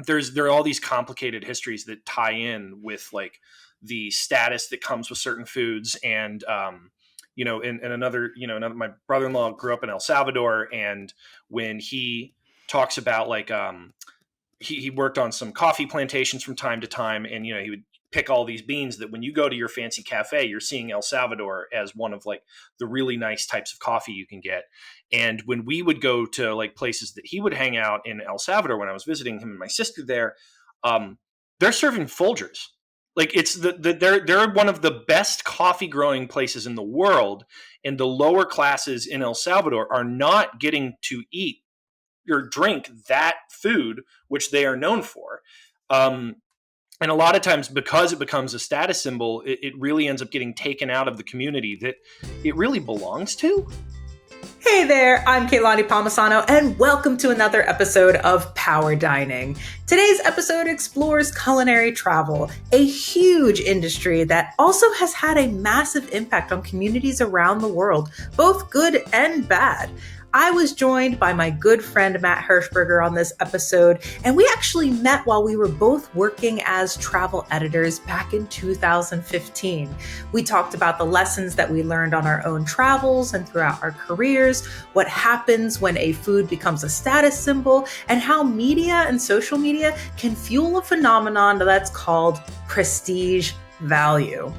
there are all these complicated histories that tie in with like the status that comes with certain foods. And, and another, my brother-in-law grew up in El Salvador, and when he talks about like, he worked on some coffee plantations from time to time, and, he would pick all these beans that when you go to your fancy cafe, you're seeing El Salvador as one of like the really nice types of coffee you can get. And when we would go to like places that he would hang out in El Salvador, when I was visiting him and my sister there, they're serving Folgers. Like it's they're one of the best coffee growing places in the world. And the lower classes in El Salvador are not getting to eat or drink that food, which they are known for. And a lot of times, because it becomes a status symbol, it really ends up getting taken out of the community that it really belongs to. Hey there, I'm Keilani Palmisano, and welcome to another episode of Power Dining. Today's episode explores culinary travel, a huge industry that also has had a massive impact on communities around the world, both good and bad. I was joined by my good friend Matt Hershberger on this episode, and we actually met while we were both working as travel editors back in 2015. We talked about the lessons that we learned on our own travels and throughout our careers, what happens when a food becomes a status symbol, and how media and social media can fuel a phenomenon that's called prestige value.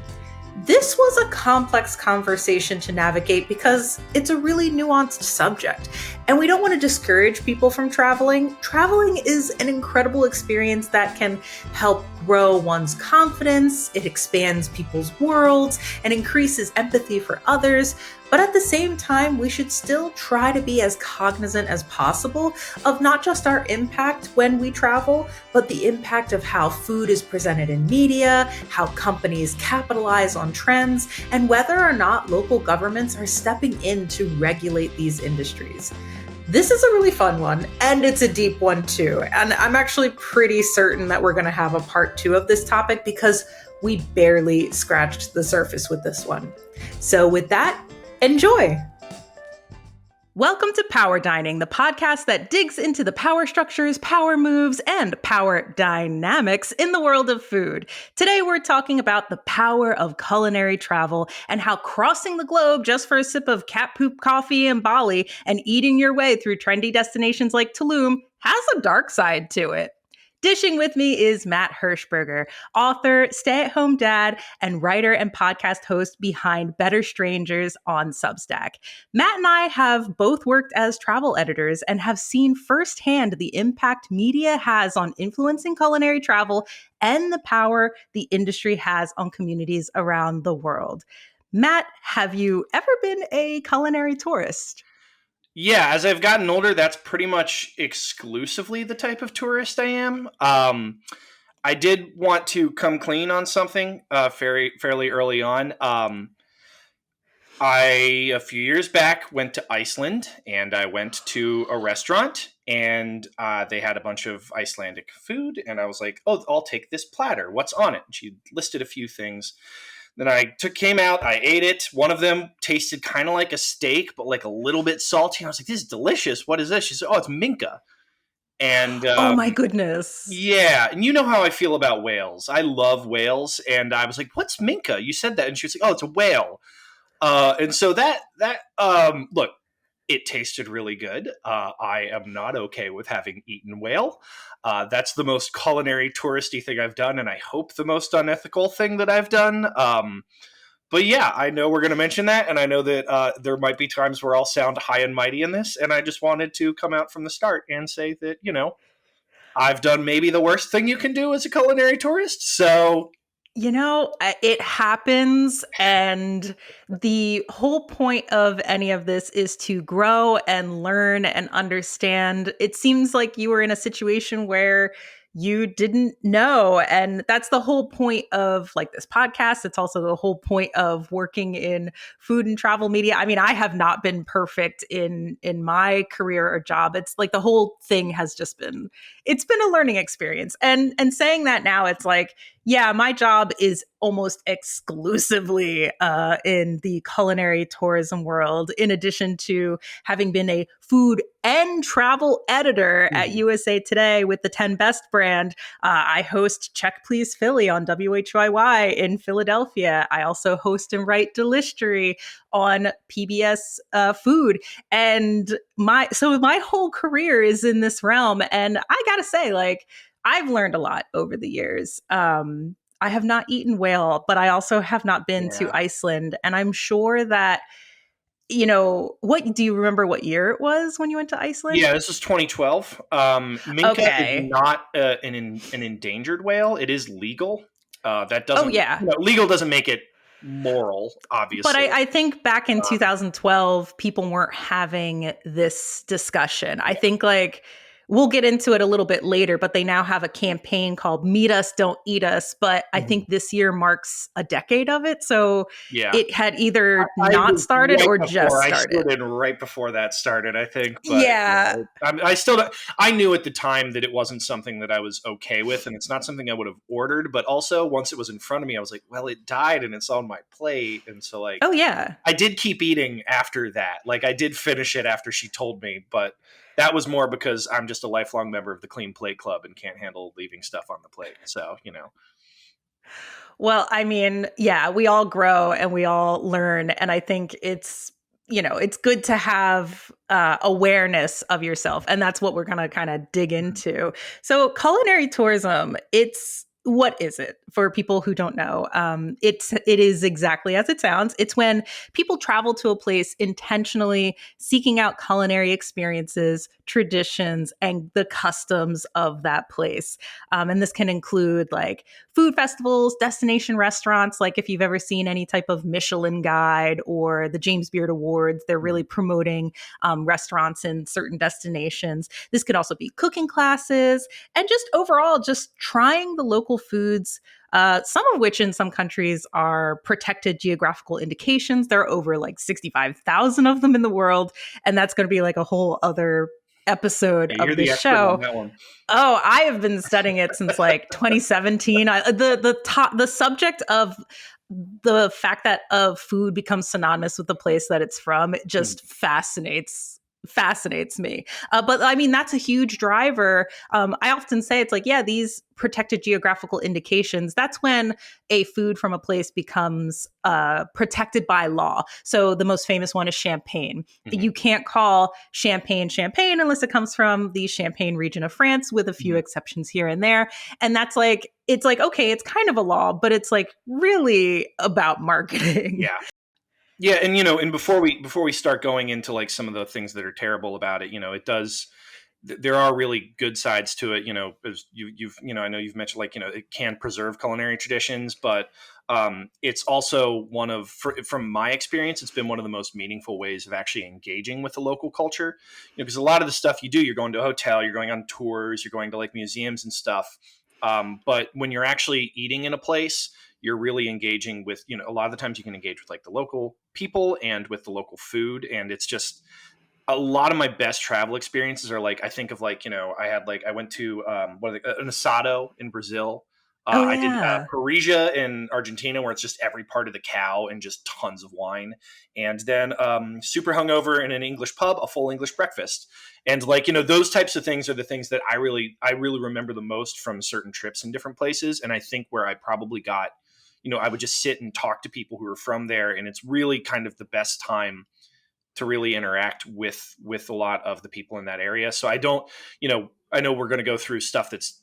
This was a complex conversation to navigate because it's a really nuanced subject, and we don't want to discourage people from traveling. Traveling is an incredible experience that can help grow one's confidence, it expands people's worlds, and increases empathy for others. But at the same time, we should still try to be as cognizant as possible of not just our impact when we travel, but the impact of how food is presented in media, how companies capitalize on trends, and whether or not local governments are stepping in to regulate these industries. This is a really fun one, and it's a deep one too. And I'm actually pretty certain that we're going to have a part 2 of this topic because we barely scratched the surface with this one. So with that, enjoy. Welcome to Power Dining, the podcast that digs into the power structures, power moves, and power dynamics in the world of food. Today, we're talking about the power of culinary travel and how crossing the globe just for a sip of cat poop coffee in Bali and eating your way through trendy destinations like Tulum has a dark side to it. Dishing with me is Matt Hershberger, author, stay-at-home dad, and writer and podcast host behind Better Strangers on Substack. Matt and I have both worked as travel editors and have seen firsthand the impact media has on influencing culinary travel and the power the industry has on communities around the world. Matt, have you ever been a culinary tourist? Yeah, as I've gotten older, that's pretty much exclusively the type of tourist I am. I did want to come clean on something fairly early on. A few years back, went to Iceland, and I went to a restaurant, and they had a bunch of Icelandic food, and I was like, oh, I'll take this platter. What's on it? And she listed a few things. Then I came out, I ate it. One of them tasted kind of like a steak, but like a little bit salty. I was like, this is delicious. What is this? She said, oh, it's minka. And oh my goodness. Yeah. And you know how I feel about whales. I love whales. And I was like, what's minka? You said that. And she was like, oh, it's a whale. And so look, it tasted really good. I am not okay with having eaten whale. That's the most culinary touristy thing I've done, and I hope the most unethical thing that I've done. But yeah, I know we're going to mention that, and I know that there might be times where I'll sound high and mighty in this, and I just wanted to come out from the start and say that, I've done maybe the worst thing you can do as a culinary tourist, so... It happens, and the whole point of any of this is to grow and learn and understand. It seems like you were in a situation where you didn't know, and that's the whole point of like this podcast. It's also the whole point of working in food and travel media. I mean, I have not been perfect in my career or job. It's like the whole thing has just been, it's been a learning experience. And saying that now, it's like, Yeah, my job is almost exclusively in the culinary tourism world, in addition to having been a food and travel editor at Mhm. USA Today with the 10 Best brand. I host Check Please Philly on WHYY in Philadelphia. I also host and write Delishtery on PBS Food. And my whole career is in this realm. And I gotta say, like, I've learned a lot over the years. I have not eaten whale, but I also have not been to Yeah. Iceland. And I'm sure that, what do you remember what year it was when you went to Iceland? Yeah, this is 2012. Minka is Okay. not an endangered whale. It is legal. That Oh, doesn't, yeah. legal doesn't make it moral, But obviously. I think back in Um, 2012, people weren't having this discussion. I yeah. think, like, we'll get into it a little bit later, but they now have a campaign called Meet Us, Don't Eat Us. But I Mhm. think this year marks a decade of it. So Yeah. it had either I not was started right or before just I stood started. in right before that started, I think. But Yeah. I still don't, I knew at the time that it wasn't something that I was okay with, and it's not something I would have ordered. But also, once it was in front of me, I was like, well, it died, and it's on my plate, and so like Oh, yeah. I did keep eating after that. Like I did finish it after she told me, but that was more because I'm just a lifelong member of the Clean Plate Club and can't handle leaving stuff on the plate. So, Well, I mean, yeah, we all grow and we all learn. And I think it's good to have awareness of yourself. And that's what we're going to kind of dig into. So, culinary tourism, what is it for people who don't know? It is exactly as it sounds. It's when people travel to a place intentionally seeking out culinary experiences, traditions, and the customs of that place. And this can include like food festivals, destination restaurants. Like if you've ever seen any type of Michelin guide or the James Beard Awards, they're really promoting restaurants in certain destinations. This could also be cooking classes and just overall just trying the local foods. Some of which in some countries are protected geographical indications. There are over like 65,000 of them in the world. And that's going to be like a whole other episode you're of this the expert on show. that one. Oh, I have been studying it since like 2017. The subject of the fact that of food becomes synonymous with the place that it's from, it Mhm. just fascinates me. But I mean, that's a huge driver. I often say it's like, yeah, these protected geographical indications, that's when a food from a place becomes protected by law. So the most famous one is champagne. Mhm. You can't call champagne champagne unless it comes from the Champagne region of France, with a few Mhm. exceptions here and there. And that's like, it's like, okay, it's kind of a law, but it's like really about marketing. Yeah. Yeah, and and before we start going into like some of the things that are terrible about it, it does there are really good sides to it. As you've I know you've mentioned like it can preserve culinary traditions, but it's also from my experience, it's been one of the most meaningful ways of actually engaging with the local culture. Because a lot of the stuff you do, you're going to a hotel, you're going on tours, you're going to like museums and stuff. But when you're actually eating in a place, you're really engaging with a lot of the times you can engage with like the local people and with the local food, and it's just a lot of my best travel experiences are like I think of like I went to an asado in Brazil. Oh, I did yeah. Parisia in Argentina, where it's just every part of the cow and just tons of wine, and then super hungover in an English pub, a full English breakfast, and like those types of things are the things that I really remember the most from certain trips in different places, and I think where I probably got I would just sit and talk to people who are from there, and it's really kind of the best time to really interact with a lot of the people in that area. So I don't, I know we're going to go through stuff that's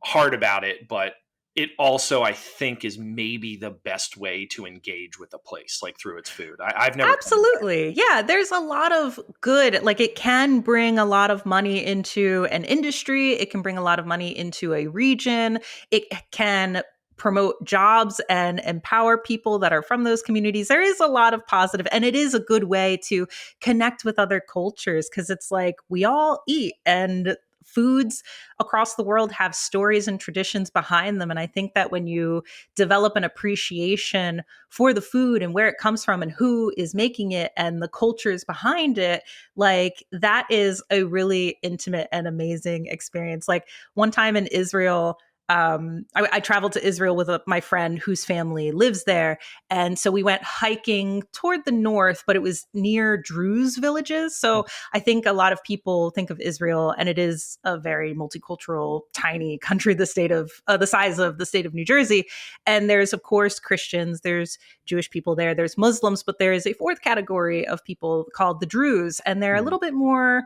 hard about it, but it also I think is maybe the best way to engage with a place like through its food. I've never found that. Absolutely. Yeah, there's a lot of good, like it can bring a lot of money into an industry, it can bring a lot of money into a region, it can promote jobs and empower people that are from those communities. There is a lot of positive, and it is a good way to connect with other cultures because it's like we all eat, and foods across the world have stories and traditions behind them. And I think that when you develop an appreciation for the food and where it comes from and who is making it and the cultures behind it, like that is a really intimate and amazing experience. Like one time in Israel, I traveled to Israel with my friend whose family lives there. And so we went hiking toward the north, but it was near Druze villages. So I think a lot of people think of Israel, and it is a very multicultural, tiny country, the size of the state of New Jersey. And there's, of course, Christians, there's Jewish people there, there's Muslims, but there is a fourth category of people called the Druze, and they're a little bit more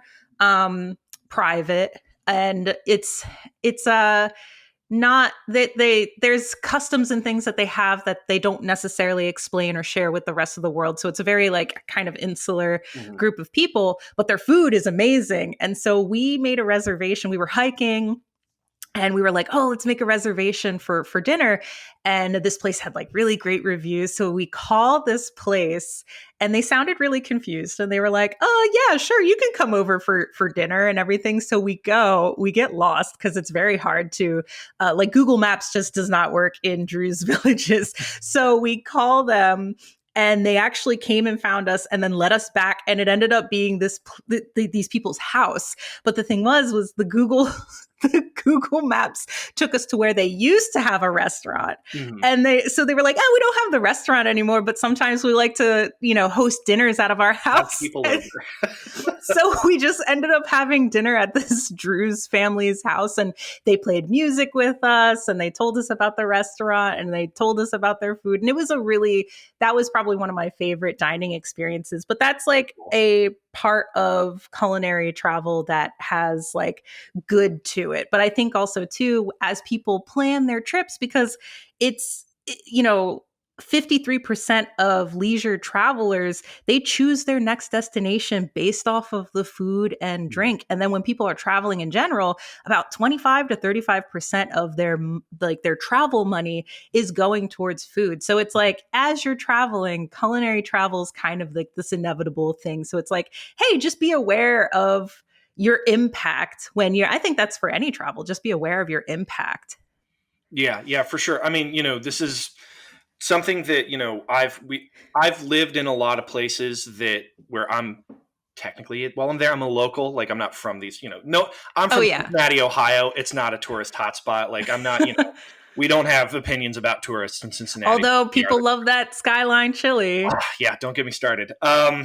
private. And it's not that there's customs and things that they have that they don't necessarily explain or share with the rest of the world. So it's a very like kind of insular group of people, but their food is amazing. And so we made a reservation. We were hiking and we were like, oh, let's make a reservation for dinner. And this place had like really great reviews. So we called this place and they sounded really confused. And they were like, oh, yeah, sure, you can come over for dinner and everything. So we get lost because it's very hard to, like Google Maps just does not work in Druze villages. So we call them. And they actually came and found us and then led us back. And it ended up being these people's house. But the thing was the Google Maps took us to where they used to have a restaurant. And they were like, oh, we don't have the restaurant anymore, but sometimes we like to, host dinners out of our house. People over. So we just ended up having dinner at this Druze family's house, and they played music with us and they told us about the restaurant and they told us about their food. And that was probably one of my favorite dining experiences. But that's like a part of culinary travel that has like good to it. But I think also too, as people plan their trips, because it's, 53% of leisure travelers, they choose their next destination based off of the food and drink. And then when people are traveling in general, about 25 to 35% of their travel money is going towards food. So it's like, as you're traveling, culinary travel is kind of like this inevitable thing. So it's like, hey, just be aware of your impact I think that's for any travel, just be aware of your impact. Yeah, for sure. I mean, this is something that, I've lived in a lot of places where I'm technically, while I'm there, I'm a local. Like, I'm not from these, no, I'm from Cincinnati, Ohio. It's not a tourist hotspot. Like, I'm not, we don't have opinions about tourists in Cincinnati. Although people love that Skyline chili. Yeah, don't get me started. No,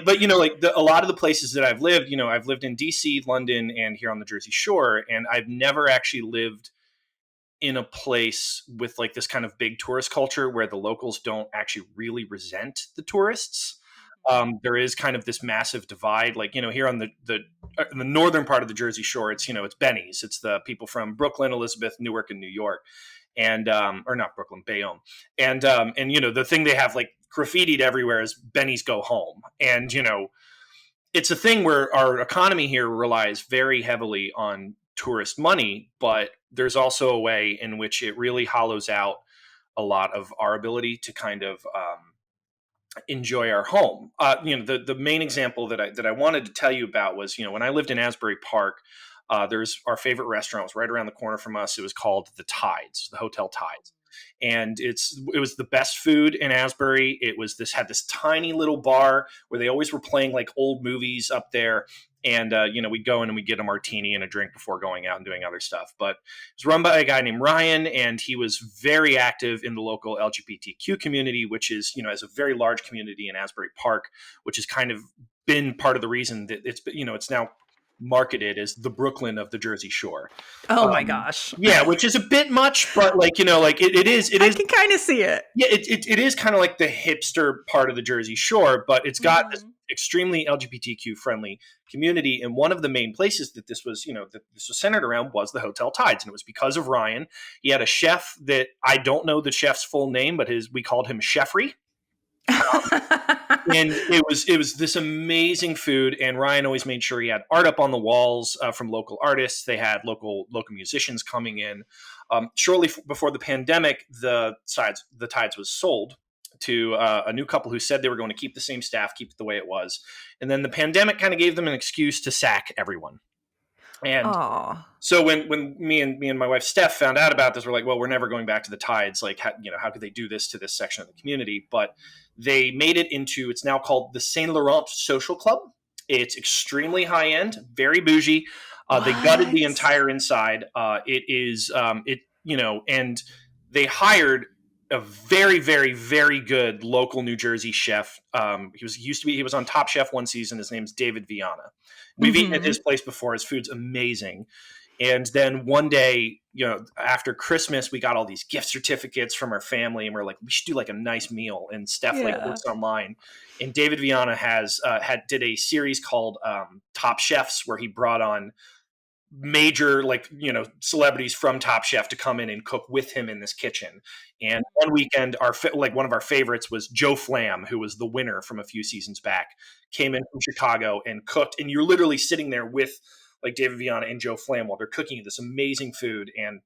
but a lot of the places that I've lived in DC, London, and here on the Jersey Shore, and I've never actually lived in a place with like this kind of big tourist culture where the locals don't actually really resent the tourists. There is kind of this massive divide, like, here on the northern part of the Jersey Shore, it's Benny's. It's the people from Brooklyn, Elizabeth, Newark, and New York. And, or not Brooklyn, Bayonne. And the thing they have like graffitied everywhere is Benny's go home. And, it's a thing where our economy here relies very heavily on tourist money, but there's also a way in which it really hollows out a lot of our ability to kind of enjoy our home. The main example that I wanted to tell you about was, when I lived in Asbury Park, there's our favorite restaurant was right around the corner from us. It was called the Hotel Tides. And it was the best food in Asbury. Had this tiny little bar where they always were playing like old movies up there. And, we'd go in and we'd get a martini and a drink before going out and doing other stuff. But it was run by a guy named Ryan, and he was very active in the local LGBTQ community, which is, has a very large community in Asbury Park, which has kind of been part of the reason that it's now marketed as the Brooklyn of the Jersey Shore. Oh my gosh. Yeah, which is a bit much, but it is. I can kind of see it. Yeah, it is kind of like the hipster part of the Jersey Shore, but it's got this extremely LGBTQ friendly community. And one of the main places that this was centered around was the Hotel Tides. And it was because of Ryan. He had a chef that I don't know the chef's full name, but we called him Chefry. And it was this amazing food, and Ryan always made sure he had art up on the walls from local artists. They had local musicians coming in. Shortly before the pandemic, the Tides was sold to a new couple who said they were going to keep the same staff, keep it the way it was, and then the pandemic kind of gave them an excuse to sack everyone. And so when me and my wife Steph found out about this, we're like, well, we're never going back to the Tides. Like, how could they do this to this section of the community? But they made it into, it's now called the Saint Laurent Social Club. It's extremely high end, very bougie. They gutted the What? entire inside. It is and they hired a very, very, very good local New Jersey chef. He was on Top Chef one season. His name's David Viana. We've eaten at Mm-hmm. his place before. His food's amazing. And then one day, after Christmas, we got all these gift certificates from our family, and we're like, we should do like a nice meal. And Steph like Yeah. looks online, and David Viana did a series called Top Chefs, where he brought on major celebrities from Top Chef to come in and cook with him in this kitchen. And one weekend, one of our favorites was Joe Flam, who was the winner from a few seasons back, came in from Chicago and cooked. And you're literally sitting there with like David Viana and Joe Flam while they're cooking this amazing food, and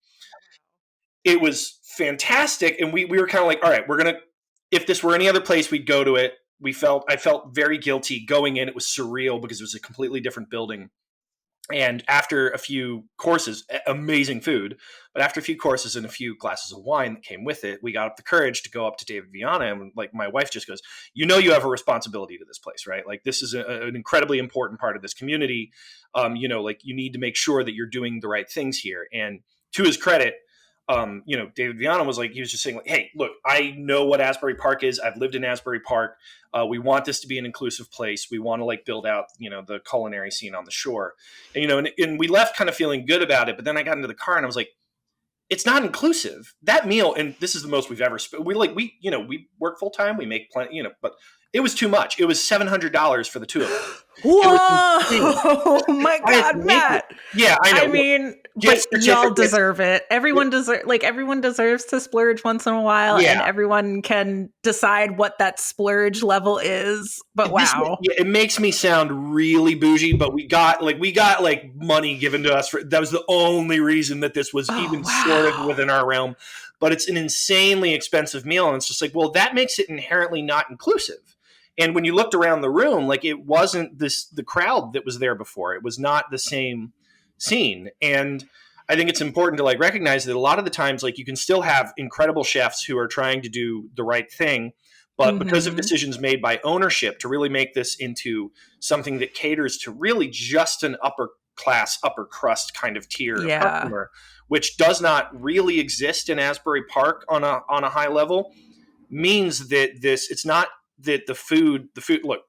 it was fantastic. And we were kind of like, all right, if this were any other place, we'd go to it. I felt very guilty going in. It was surreal because it was a completely different building. And after a few courses, amazing food, but after a few courses and a few glasses of wine that came with it, we got up the courage to go up to David Viana. And like my wife just goes, you have a responsibility to this place, right? Like this is an incredibly important part of this community. Like you need to make sure that you're doing the right things here. And to his credit, David Viana was like, he was just saying like, hey, look, I know what Asbury Park is. I've lived in Asbury Park. We want this to be an inclusive place. We want to like build out, the culinary scene on the shore. And we left kind of feeling good about it. But then I got into the car and I was like, it's not inclusive. That meal, and this is the most we've ever spent. We work full time. We make plenty, but it was too much. It was $700 for the two of us. Whoa! My God, Matt. Yeah, I know. I mean, but y'all deserve it. Everyone deserves to splurge once in a while, and everyone can decide what that splurge level is. But wow, it makes me sound really bougie. But we got money given to us that was the only reason that this was sort of within our realm. But it's an insanely expensive meal, and it's just like, well, that makes it inherently not inclusive. And when you looked around the room, like it wasn't the crowd that was there before. It was not the same scene. And I think it's important to like recognize that a lot of the times, like you can still have incredible chefs who are trying to do the right thing, but because of decisions made by ownership to really make this into something that caters to really just an upper class, upper crust kind of tier of customer, which does not really exist in Asbury Park on a high level, means that it's not that the food look,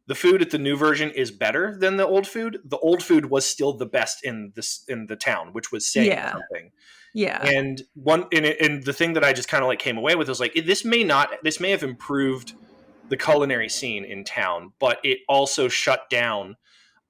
the food at the new version is better than the old food. The old food was still the best in the town, which was saying something. Yeah. And the thing that I just kind of like came away with was like, this may have improved the culinary scene in town, but it also shut down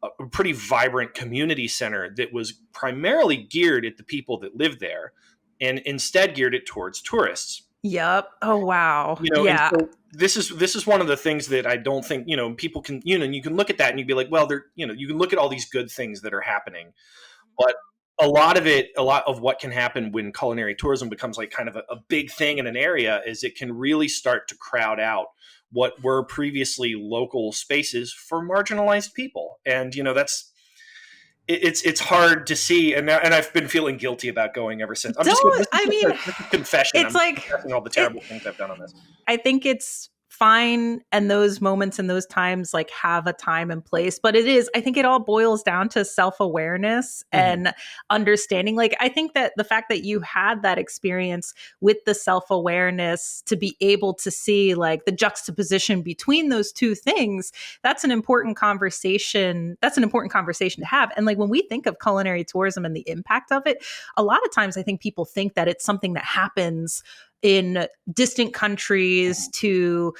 a pretty vibrant community center that was primarily geared at the people that live there and instead geared it towards tourists. Yep. Oh, wow. And so this is one of the things that I don't think, people can, you can look at that and you'd be like, well, you can look at all these good things that are happening, but a lot of what can happen when culinary tourism becomes like kind of a big thing in an area is it can really start to crowd out what were previously local spaces for marginalized people. And, it's hard to see, and I've been feeling guilty about going ever since. This is a confession. It's confessing all the terrible things I've done on this. I think it's fine, and those moments and those times like have a time and place, but I think it all boils down to self-awareness and understanding. Like I think that the fact that you had that experience with the self-awareness to be able to see like the juxtaposition between those two things, that's an important conversation to have. And like when we think of culinary tourism and the impact of it, a lot of times I think people think that it's something that happens in distant countries to,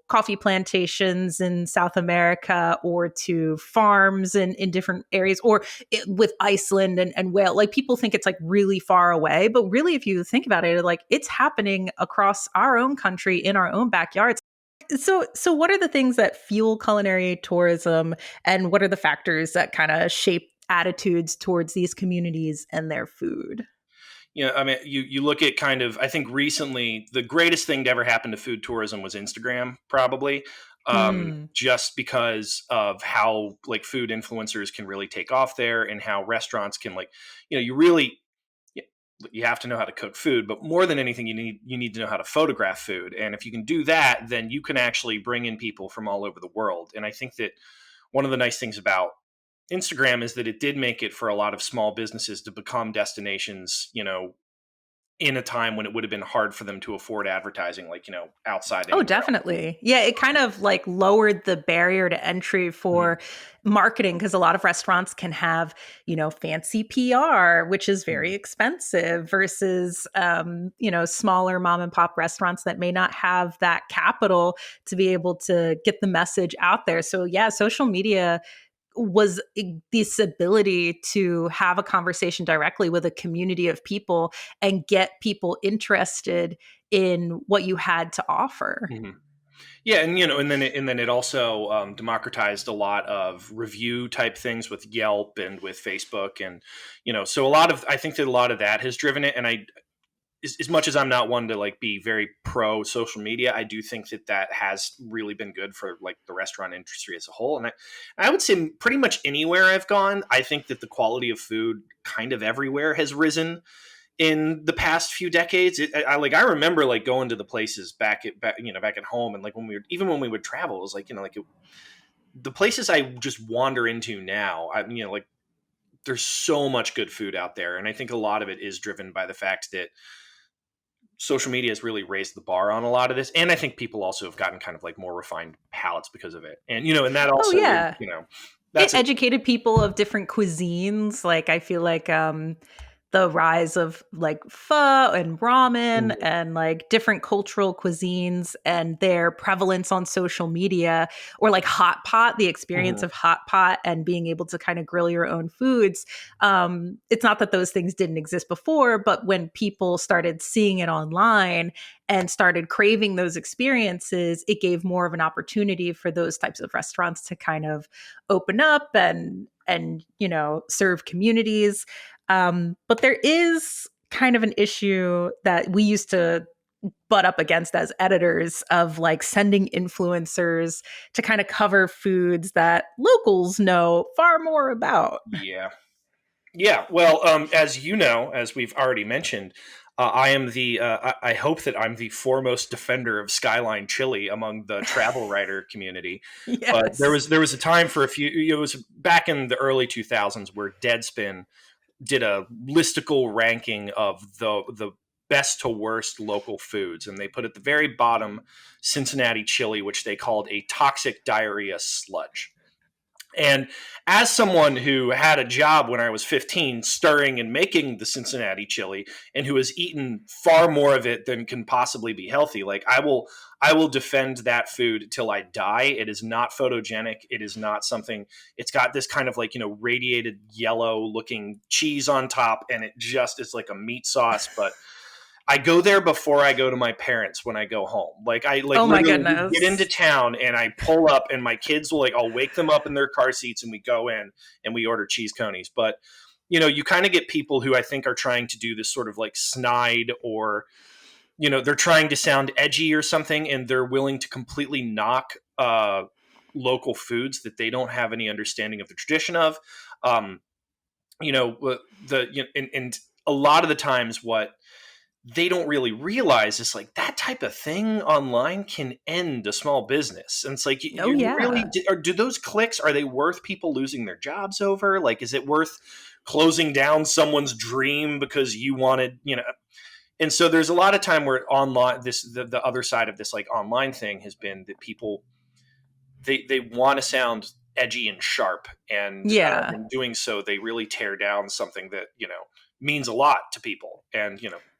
coffee plantations in South America or to farms in different areas or with Iceland and Wales. Like people think it's like really far away, but really if you think about it, like it's happening across our own country in our own backyards. So what are the things that fuel culinary tourism and what are the factors that kind of shape attitudes towards these communities and their food? I mean, you look at kind of, I think recently the greatest thing to ever happen to food tourism was Instagram, probably, just because of how like food influencers can really take off there and how restaurants can like, you have to know how to cook food, but more than anything, you need to know how to photograph food. And if you can do that, then you can actually bring in people from all over the world. And I think that one of the nice things about Instagram is that it did make it for a lot of small businesses to become destinations, in a time when it would have been hard for them to afford advertising, like, outside Oh, anywhere else. definitely. Yeah, it kind of like lowered the barrier to entry Mhm. for marketing because a lot of restaurants can have, fancy PR, which is very Mhm. expensive versus, smaller mom and pop restaurants that may not have that capital to be able to get the message out there. So, yeah, social media was this ability to have a conversation directly with a community of people and get people interested in what you had to offer. Mhm. Yeah, and and then it also democratized a lot of review type things with Yelp and with Facebook, and so I think that a lot of that has driven it. And as much as I'm not one to like be very pro social media, I do think that that has really been good for like the restaurant industry as a whole. And I would say pretty much anywhere I've gone, I think that the quality of food kind of everywhere has risen in the past few decades. I remember like going to the places back at home, and like when we would travel, it was like the places I just wander into now. Like there's so much good food out there, and I think a lot of it is driven by the fact that social media has really raised the bar on a lot of this, and I think people also have gotten kind of like more refined palates because of it. And and that Oh, also is, yeah. It that's a educated people of different cuisines. Like, I feel like the rise of like pho and ramen Mhm. and like different cultural cuisines and their prevalence on social media, or like hot pot, the experience Mhm. of hot pot and being able to kind of grill your own foods. It's not that those things didn't exist before, but when people started seeing it online and started craving those experiences, it gave more of an opportunity for those types of restaurants to kind of open up and serve communities. But there is kind of an issue that we used to butt up against as editors of like sending influencers to kind of cover foods that locals know far more about. Yeah. Yeah, well, as you know, as we've already mentioned, I am I hope that I'm the foremost defender of Skyline Chili among the travel writer community. But Yes. there was a time for a few. It was back in the early 2000s where Deadspin did a listicle ranking of the best to worst local foods, and they put at the very bottom Cincinnati chili, which they called a toxic diarrhea sludge. And as someone who had a job when I was 15, stirring and making the Cincinnati chili, and who has eaten far more of it than can possibly be healthy, like I will defend that food till I die. It is not photogenic. It is not something. It's got this kind of like radiated yellow looking cheese on top, and it just is like a meat sauce, but I go there before I go to my parents when I go home. Like I like Oh my literally we get into goodness. town and I pull up and my kids will like I'll wake them up in their car seats and we go in and we order cheese conies. But you kind of get people who I think are trying to do this sort of like snide, or they're trying to sound edgy or something, and they're willing to completely knock local foods that they don't have any understanding of the tradition of. Um, and a lot of the times what they don't really realize is like that type of thing online can end a small business. And it's like, Oh you really yeah. do those clicks, are they worth people losing their jobs over? Like, is it worth closing down someone's dream because you wanted, And so there's a lot of time where online, the other side of this like online thing has been that people, they want to sound edgy and sharp, and Yeah. in doing so they really tear down something that means a lot to people. And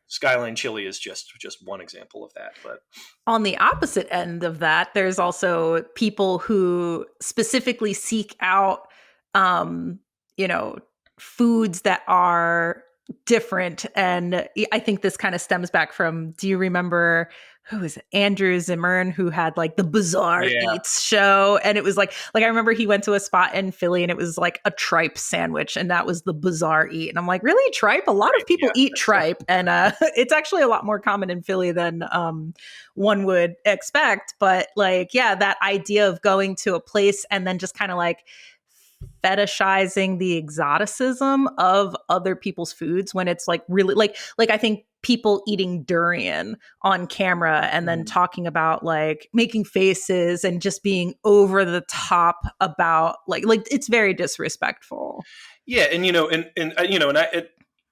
Skyline Chili is just one example of that. But On the opposite end of that, there's also people who specifically seek out, um, you know, foods that are different. And I think this kind of stems back from, do you remember who is it? Andrew Zimmern, who had like the Bizarre yeah, Eats show? And it was like I remember he went to a spot in Philly and it was like a tripe sandwich, and that was the Bizarre Eat. And I'm like, really, tripe? A lot of right, people yeah, eat that's tripe, and it's actually a lot more common in Philly than one would expect. But like, yeah, that idea of going to a place and then just kind of like fetishizing the exoticism of other people's foods when it's like really like I think people eating durian on camera and then talking about like making faces and just being over the top about like it's very disrespectful. Yeah, and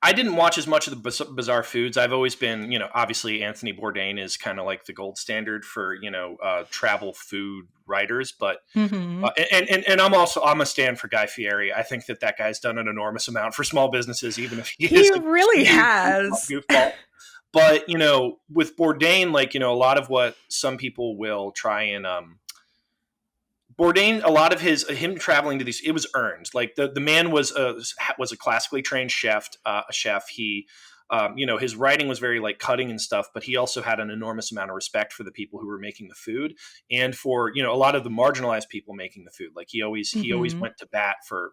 I didn't watch as much of the bizarre foods. I've always been, obviously Anthony Bourdain is kind of like the gold standard for travel food writers, but Mm-hmm. and I'm a stand for Guy Fieri. I think that guy's done an enormous amount for small businesses, even if he He is a really huge has. goofball. But with Bourdain, like a lot of what some people will try and Bourdain, a lot of him traveling to these, it was earned. Like the man was a classically trained chef. A chef. He, his writing was very like cutting and stuff, but he also had an enormous amount of respect for the people who were making the food and for a lot of the marginalized people making the food. Like he always went to bat for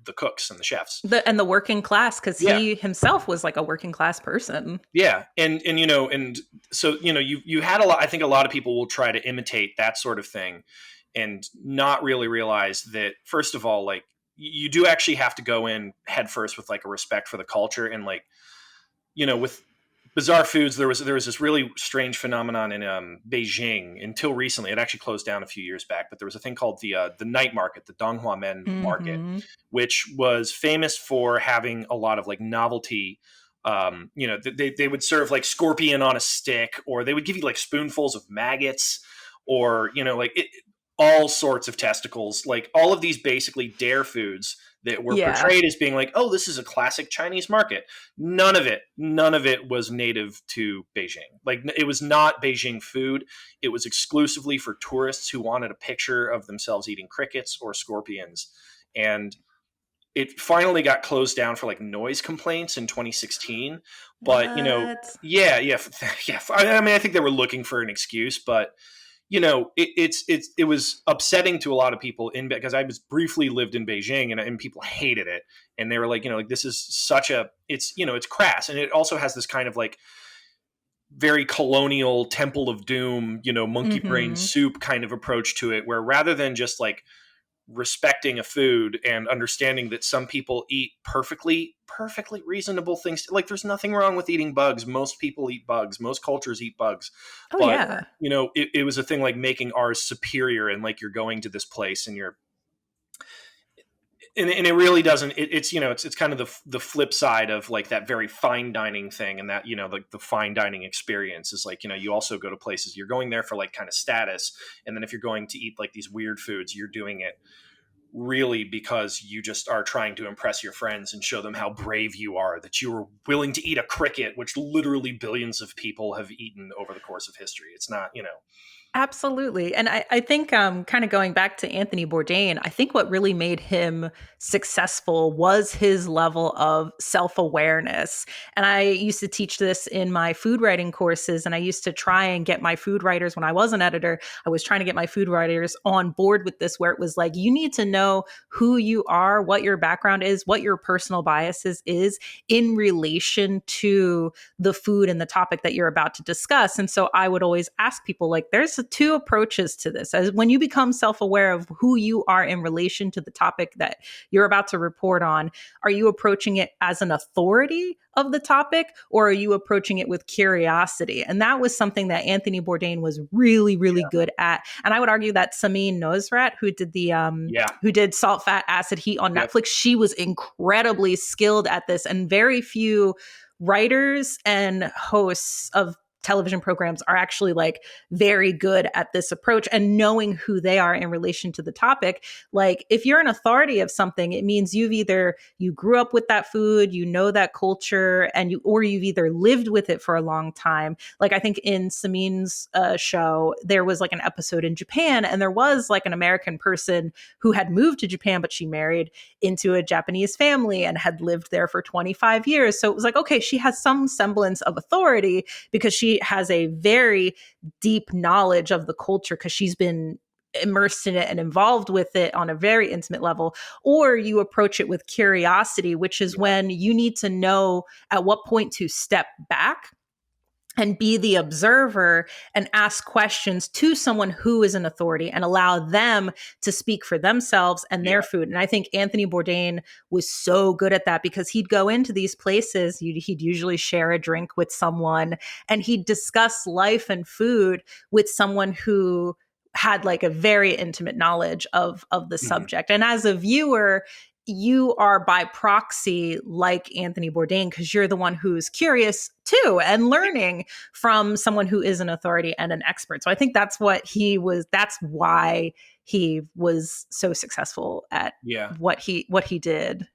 the cooks and the chefs. The working class, because Yeah. he himself was like a working class person. Yeah, and so you had a lot. I think a lot of people will try to imitate that sort of thing, and not really realize that first of all, like you do actually have to go in head first with like a respect for the culture and like with bizarre foods. There was this really strange phenomenon in Beijing until recently. It actually closed down a few years back, but there was a thing called the night market, the Donghua Men market, which was famous for having a lot of like novelty. They would serve like scorpion on a stick, or they would give you like spoonfuls of maggots, or all sorts of testicles, like all of these basically dare foods that were portrayed as being like, oh, this is a classic Chinese market. None of it was native to Beijing. Like it was not Beijing food. It was exclusively for tourists who wanted a picture of themselves eating crickets or scorpions. And it finally got closed down for like noise complaints in 2016. But, yeah. I mean, I think they were looking for an excuse, but it was upsetting to a lot of people because I was briefly lived in Beijing and people hated it. And they were like, like this is it's crass. And it also has this kind of like very colonial Temple of Doom, monkey brain soup kind of approach to it, where rather than just like respecting a food and understanding that some people eat perfectly reasonable things. Like there's nothing wrong with eating bugs. Most people eat bugs. Most cultures eat bugs. Oh, but, yeah. It was a thing like making ours superior and like you're going to this place and and it really doesn't, it's kind of the flip side of like that very fine dining thing. And that, like the fine dining experience is like, you also go to places, you're going there for like kind of status. And then if you're going to eat like these weird foods, you're doing it really because you just are trying to impress your friends and show them how brave you are, that you were willing to eat a cricket, which literally billions of people have eaten over the course of history. It's not, Absolutely. And I think kind of going back to Anthony Bourdain, I think what really made him successful was his level of self-awareness. And I used to teach this in my food writing courses, and I used to try and get my food writers when I was an editor. I was trying to get my food writers on board with this, where it was like, you need to know who you are, what your background is, what your personal biases is in relation to the food and the topic that you're about to discuss. And so I would always ask people, like, there's two approaches to this. As when you become self-aware of who you are in relation to the topic that you're about to report on, are you approaching it as an authority of the topic, or are you approaching it with curiosity? And that was something that Anthony Bourdain was really, really good at. And I would argue that Samin Nosrat, who did the who did Salt, Fat, Acid, Heat on Netflix, she was incredibly skilled at this, and very few writers and hosts of television programs are actually like very good at this approach and knowing who they are in relation to the topic. Like if you're an authority of something, it means you grew up with that food, you know that culture, and you've either lived with it for a long time. Like I think in Samin's show, there was like an episode in Japan, and there was like an American person who had moved to Japan, but she married into a Japanese family and had lived there for 25 years. So it was like, okay, she has some semblance of authority because she has a very deep knowledge of the culture because she's been immersed in it and involved with it on a very intimate level. Or you approach it with curiosity, which is when you need to know at what point to step back and be the observer and ask questions to someone who is an authority and allow them to speak for themselves and Yeah. their food. And I think Anthony Bourdain was so good at that because he'd go into these places, he'd usually share a drink with someone, and he'd discuss life and food with someone who had like a very intimate knowledge of the Mhm. subject. And as a viewer, you are by proxy like Anthony Bourdain because you're the one who's curious too and learning from someone who is an authority and an expert. So I think that's that's why he was so successful at Yeah. what he did.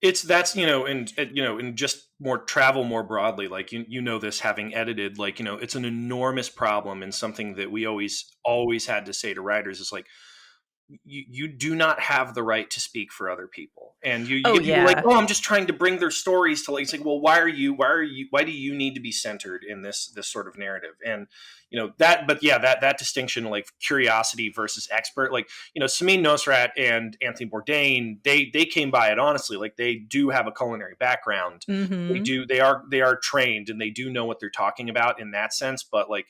It's that's and just more travel more broadly, like you know this having edited, like it's an enormous problem, and something that we always had to say to writers is like, you do not have the right to speak for other people. And you Oh get people like, yeah. oh, I'm just trying to bring their stories to, like, it's like, well, why do you need to be centered in this sort of narrative? And that, but yeah, that distinction, like curiosity versus expert, like Samin Nosrat and Anthony Bourdain, they came by it honestly, like they do have a culinary background. Mm-hmm. They are trained, and they do know what they're talking about in that sense, but like,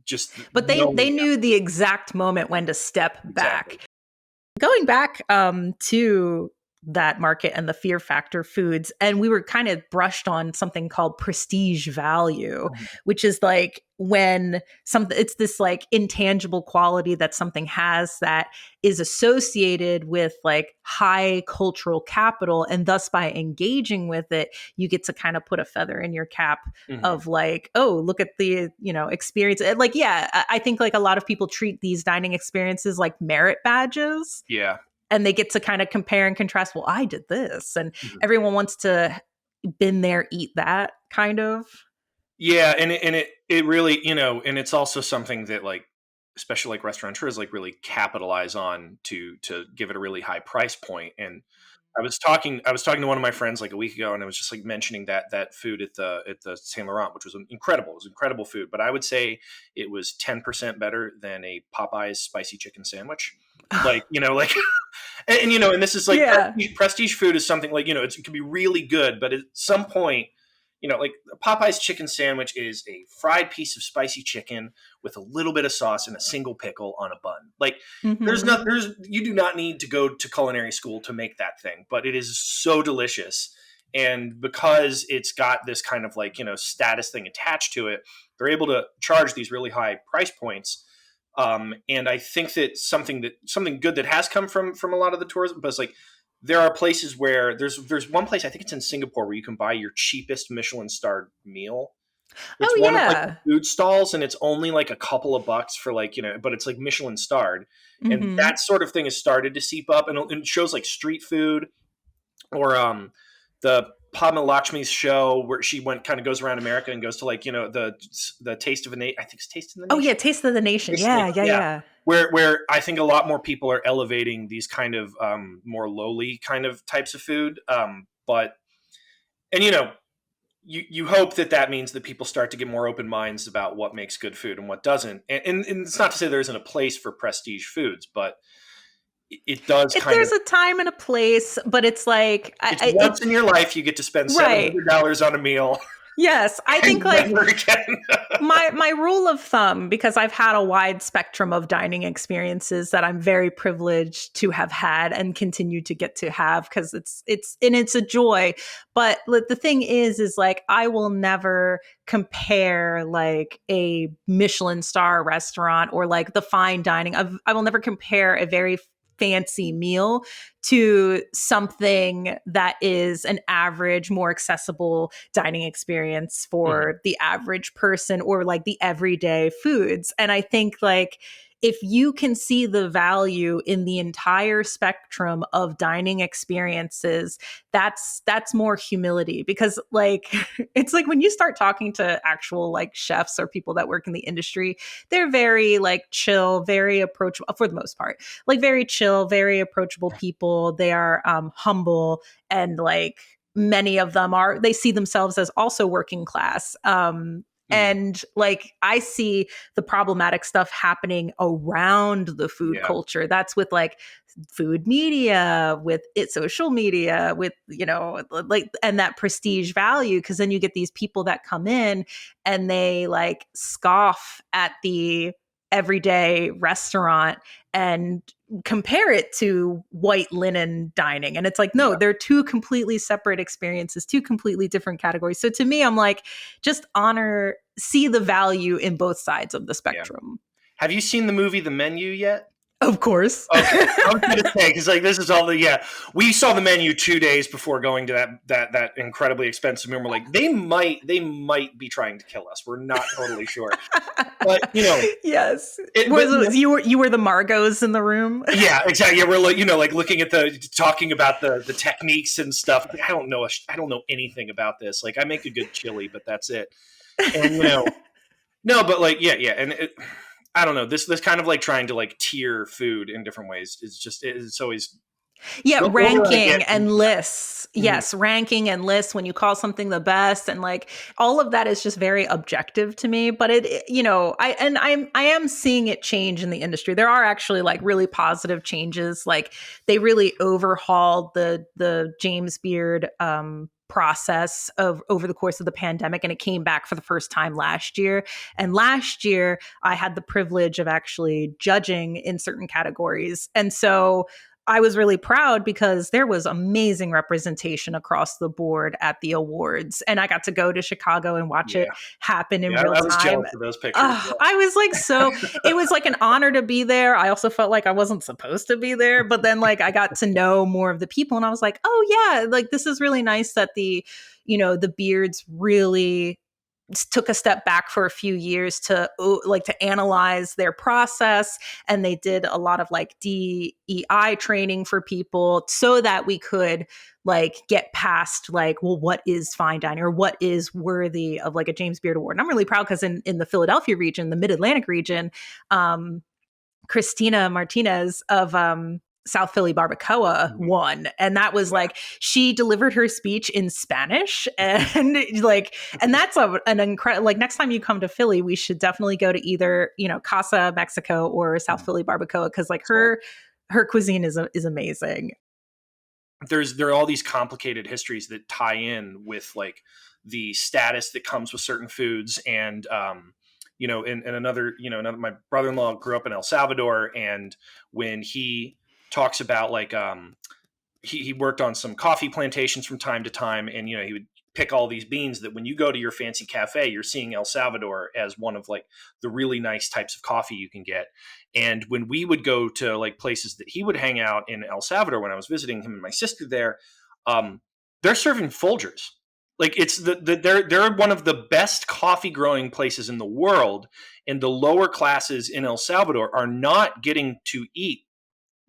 just But they knowing. knew the exact moment when to step Exactly. back. Going back to that market and the fear factor foods, and we were kind of brushed on something called prestige value, which is like when something, it's this like intangible quality that something has that is associated with like high cultural capital, and thus by engaging with it you get to kind of put a feather in your cap Mhm. of like, oh, look at the experience. Like, yeah, I think like a lot of people treat these dining experiences like merit badges, Yeah. and they get to kind of compare and contrast. Well, I did this, and Mhm. everyone wants to been there, eat that kind of. Yeah, and it really, and it's also something that, like, especially like restaurateurs, like really capitalize on to give it a really high price point. And I was talking to one of my friends like a week ago, and I was just like mentioning that food at the Saint Laurent, which was incredible. It was incredible food, but I would say it was 10% better than a Popeyes spicy chicken sandwich. Like, like, and this is like Yeah. prestige food is something like, it can be really good, but at some point, like Popeye's chicken sandwich is a fried piece of spicy chicken with a little bit of sauce and a single pickle on a bun. Like, Hmm. you do not need to go to culinary school to make that thing, but it is so delicious. And because it's got this kind of like, status thing attached to it, they're able to charge these really high price points. And I think that something good that has come from a lot of the tourism, but it's like there are places where there's one place, I think it's in Singapore, where you can buy your cheapest Michelin starred meal. It's Oh one of like the yeah. food stalls, and it's only like a couple of bucks for like, but it's like Michelin starred. And Hmm. that sort of thing has started to seep up, and it shows like street food, or the Padma Lakshmi's show where she kind of goes around America and goes to like, the Taste of a Nation. I think it's Taste of the Oh yeah, Nation. Taste of the Nation. Taste of the Yeah, Nation, yeah, yeah. yeah. Where I think a lot more people are elevating these kind of more lowly kind of types of food. But and you hope that means that people start to get more open minds about what makes good food and what doesn't. And it's not to say there isn't a place for prestige foods, but it does kind There's of. a time and a place, but it's like It's once in your life you get to spend right. $700 on a meal, Yes, I think and like never again. my rule of thumb, because I've had a wide spectrum of dining experiences that I'm very privileged to have had and continue to get to have, because it's a joy. But the thing is like I will never compare like a Michelin star restaurant or like the fine dining. I will never compare a very fancy meal to something that is an average, more accessible dining experience Mhm. for the average person or like the everyday foods. And I think like if you can see the value in the entire spectrum of dining experiences, that's more humility, because like it's like when you start talking to actual like chefs or people that work in the industry, they're very like chill, very approachable for the most part, like very chill, very approachable people. They are humble, and like many of them are, they see themselves as also working class. Mhm. And like I see the problematic stuff happening around the food Yeah. culture. That's with like food media, with it social media, with, you know, like, and that prestige value. Cause then you get these people that come in and they like scoff at the everyday restaurant and compare it to white linen dining. And it's like, no, Yeah. they're two completely separate experiences, two completely different categories. So to me, I'm like, just see the value in both sides of the Yeah. spectrum. Have you seen the movie The Menu yet? Of course. Okay, I was going to say because like this is all the we saw The Menu 2 days before going to that incredibly expensive meal. We're like they might be trying to kill us. We're not totally sure, but Yes. it, but You were the Margos in the room? yeah, exactly. Yeah, we're like like looking at talking about the techniques and stuff. Like, I don't know anything about this. Like I make a good chili, but that's it. And no, but like yeah, and I don't know. This kind of like trying to like tier food in different ways is just it's always Yeah, the older I ranking get. and lists. Mhm. Yes, ranking and lists when you call something the best, and like all of that is just very objective to me, but I am seeing it change in the industry. There are actually like really positive changes. Like they really overhauled the James Beard process of over the course of the pandemic, and it came back for the first time last year. And last year I had the privilege of actually judging in certain categories. And so I was really proud because there was amazing representation across the board at the awards. And I got to go to Chicago and watch Yeah, it happen in yeah. real I was time. jealous of those pictures. I was like, it was like an honor to be there. I also felt like I wasn't supposed to be there, but then like I got to know more of the people and I was like, oh yeah, like this is really nice that the Beards really took a step back for a few years to analyze their process, and they did a lot of like DEI training for people so that we could like get past like, well, what is fine dining or what is worthy of like a James Beard Award. And I'm really proud because in the Philadelphia region, the Mid-Atlantic region, Christina Martinez of South Philly Barbacoa Mhm. won. And that was like, she delivered her speech in Spanish. And like, and that's an incredible, like next time you come to Philly, we should definitely go to either, Casa Mexico or South Philly Barbacoa. Cause like her cuisine is amazing. There are all these complicated histories that tie in with like the status that comes with certain foods and and another my brother-in-law grew up in El Salvador, and when he talks about like he worked on some coffee plantations from time to time, and he would pick all these beans that when you go to your fancy cafe, you're seeing El Salvador as one of like the really nice types of coffee you can get. And when we would go to like places that he would hang out in El Salvador when I was visiting him and my sister there, they're serving Folgers. Like it's they're one of the best coffee growing places in the world, and the lower classes in El Salvador are not getting to eat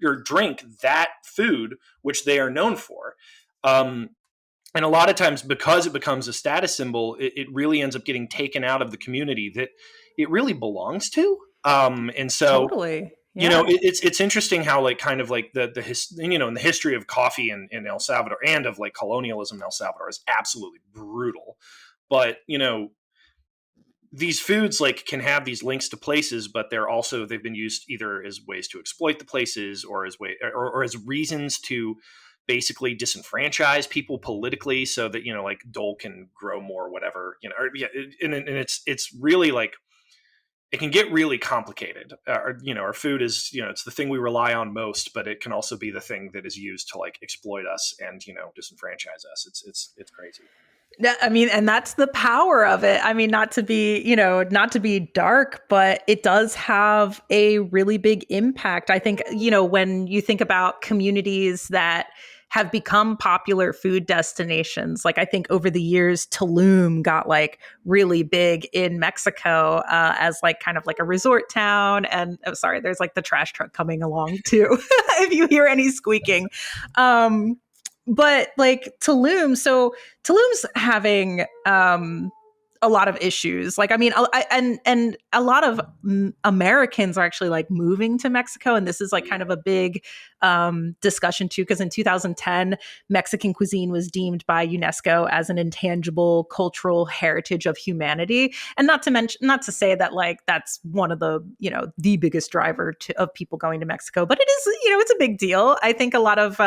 or drink that food which they are known for. And a lot of times, because it becomes a status symbol, it really ends up getting taken out of the community that it really belongs to. And so, Totally. Yeah. it's interesting how like kind of like in the history of coffee in El Salvador and of like colonialism in El Salvador is absolutely brutal. But these foods like can have these links to places, but they've been used either as ways to exploit the places or as or as reasons to basically disenfranchise people politically so that like Dole can grow more, whatever, and it's really like it can get really complicated. Our food is it's the thing we rely on most, but it can also be the thing that is used to like exploit us and disenfranchise us. It's crazy. I mean, and that's the power of it. I mean, not to be dark, but it does have a really big impact. I think, when you think about communities that have become popular food destinations, like I think over the years, Tulum got like really big in Mexico as like kind of like a resort town. And oh, sorry, there's like the trash truck coming along too, if you hear any squeaking. But like Tulum's having a lot of issues. Like, I mean, and a lot of Americans are actually like moving to Mexico, and this is like kind of a big discussion too, because in 2010, Mexican cuisine was deemed by UNESCO as an intangible cultural heritage of humanity, and not to say that like that's one of the the biggest driver of people going to Mexico, but it is it's a big deal. I think a lot of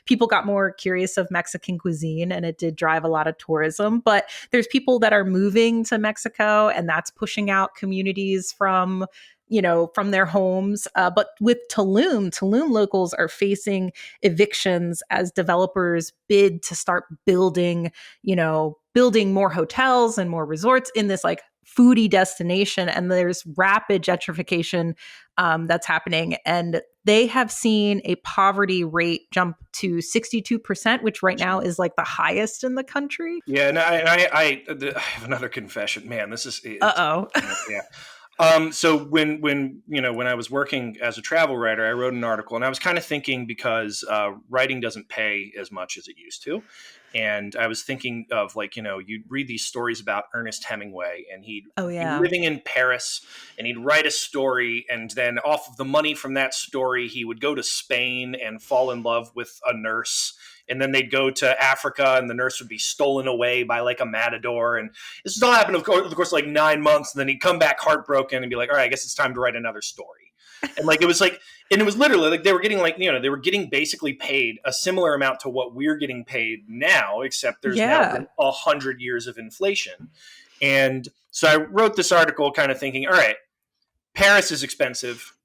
people got more curious of Mexican cuisine, and it did drive a lot of tourism. But there's people that are moving to Mexico, and that's pushing out communities from from their homes. But with Tulum locals are facing evictions as developers bid to start building more hotels and more resorts in this like foodie destination. And there's rapid gentrification that's happening. And they have seen a poverty rate jump to 62%, which right now is like the highest in the country. Yeah, and I have another confession. Man, this is Uh-oh. Yeah. So when I was working as a travel writer, I wrote an article, and I was kind of thinking because writing doesn't pay as much as it used to. And I was thinking of like, you'd read these stories about Ernest Hemingway, and he'd be living in Paris, and he'd write a story, and then off of the money from that story, he would go to Spain and fall in love with a nurse. And then they'd go to Africa, and the nurse would be stolen away by like a matador. And this has all happened, of course, like 9 months. And then he'd come back heartbroken and be like, all right, I guess it's time to write another story. And like, it was literally like they were getting like, they were getting basically paid a similar amount to what we're getting paid now, except there's now been 100 years of inflation. And so I wrote this article kind of thinking, all right, Paris is expensive.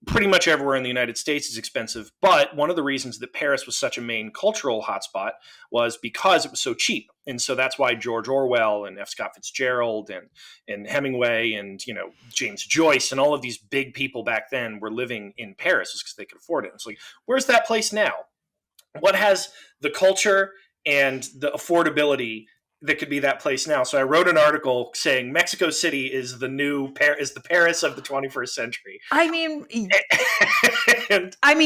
Pretty much everywhere in the United States is expensive. But one of the reasons that Paris was such a main cultural hotspot was because it was so cheap. And so that's why George Orwell and F. Scott Fitzgerald and Hemingway and, James Joyce and all of these big people back then were living in Paris, because they could afford it. It's like, where's that place now? What has the culture and the affordability that could be that place now? So I wrote an article saying Mexico City is the the Paris of the 21st century. I mean,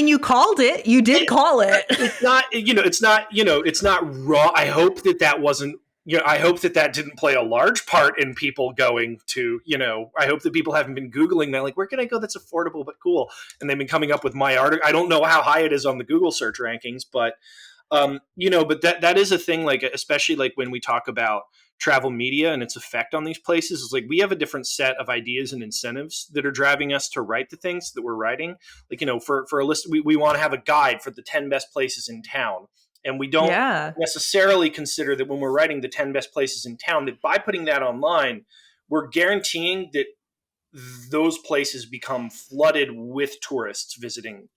you called it. You did call it. It's not, it's not raw. I hope that wasn't, I hope that didn't play a large part in people going to, I hope that people haven't been Googling that, like, where can I go that's affordable but cool? And they've been coming up with my article. I don't know how high it is on the Google search rankings, but but that is a thing, like, especially like when we talk about travel media and its effect on these places, is like we have a different set of ideas and incentives that are driving us to write the things that we're writing. Like, for a list, we want to have a guide for the 10 best places in town. And we don't necessarily consider that when we're writing the 10 best places in town, that by putting that online, we're guaranteeing that those places become flooded with tourists visiting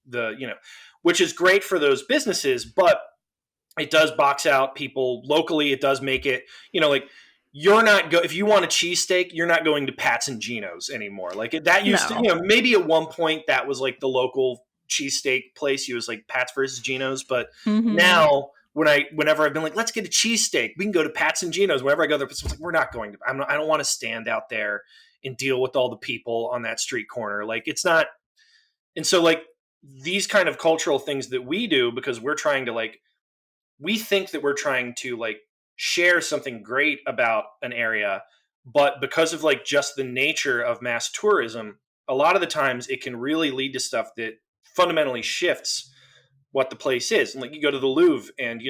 which is great for those businesses, but it does box out people locally. It does make it, like, you're not if you want a cheesesteak, you're not going to Pat's and Gino's anymore. Like that used to, maybe at one point that was like the local cheesesteak place. It was like Pat's versus Gino's, but now whenever I've been like, let's get a cheesesteak, we can go to Pat's and Gino's. Whenever I go there, it's like, we're not going to. I don't want to stand out there and deal with all the people on that street corner. Like, it's not. And so like these kind of cultural things that we do, because we're trying to we think that we're trying to like share something great about an area, but because of like just the nature of mass tourism, a lot of the times it can really lead to stuff that fundamentally shifts what the place is. And like, you go to the Louvre and,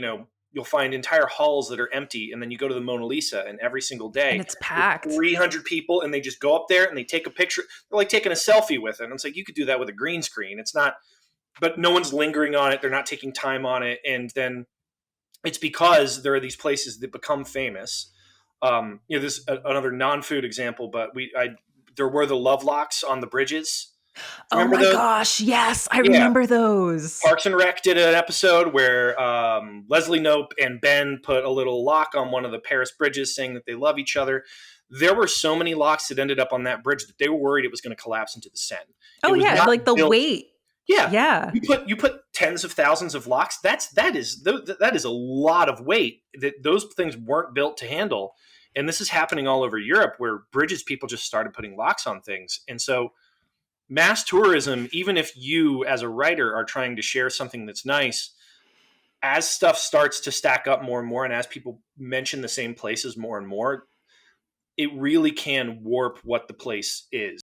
you'll find entire halls that are empty. And then you go to the Mona Lisa, and every single day and it's packed, 300 people, and they just go up there and they take a picture. They're like taking a selfie with it. And it's like, you could do that with a green screen. It's not, but no one's lingering on it. They're not taking time on it. And then it's because there are these places that become famous. This another non-food example, but there were the love locks on the bridges. Oh my gosh, yes, I remember those. Parks and Rec did an episode where Leslie Knope and Ben put a little lock on one of the Paris bridges saying that they love each other. There were so many locks that ended up on that bridge that they were worried it was going to collapse into the Seine. Like the weight. Yeah. You put tens of thousands of locks. That is a lot of weight that those things weren't built to handle. And this is happening all over Europe, where bridges, people just started putting locks on things. And so mass tourism, even if you as a writer are trying to share something that's nice, as stuff starts to stack up more and more, and as people mention the same places more and more, it really can warp what the place is.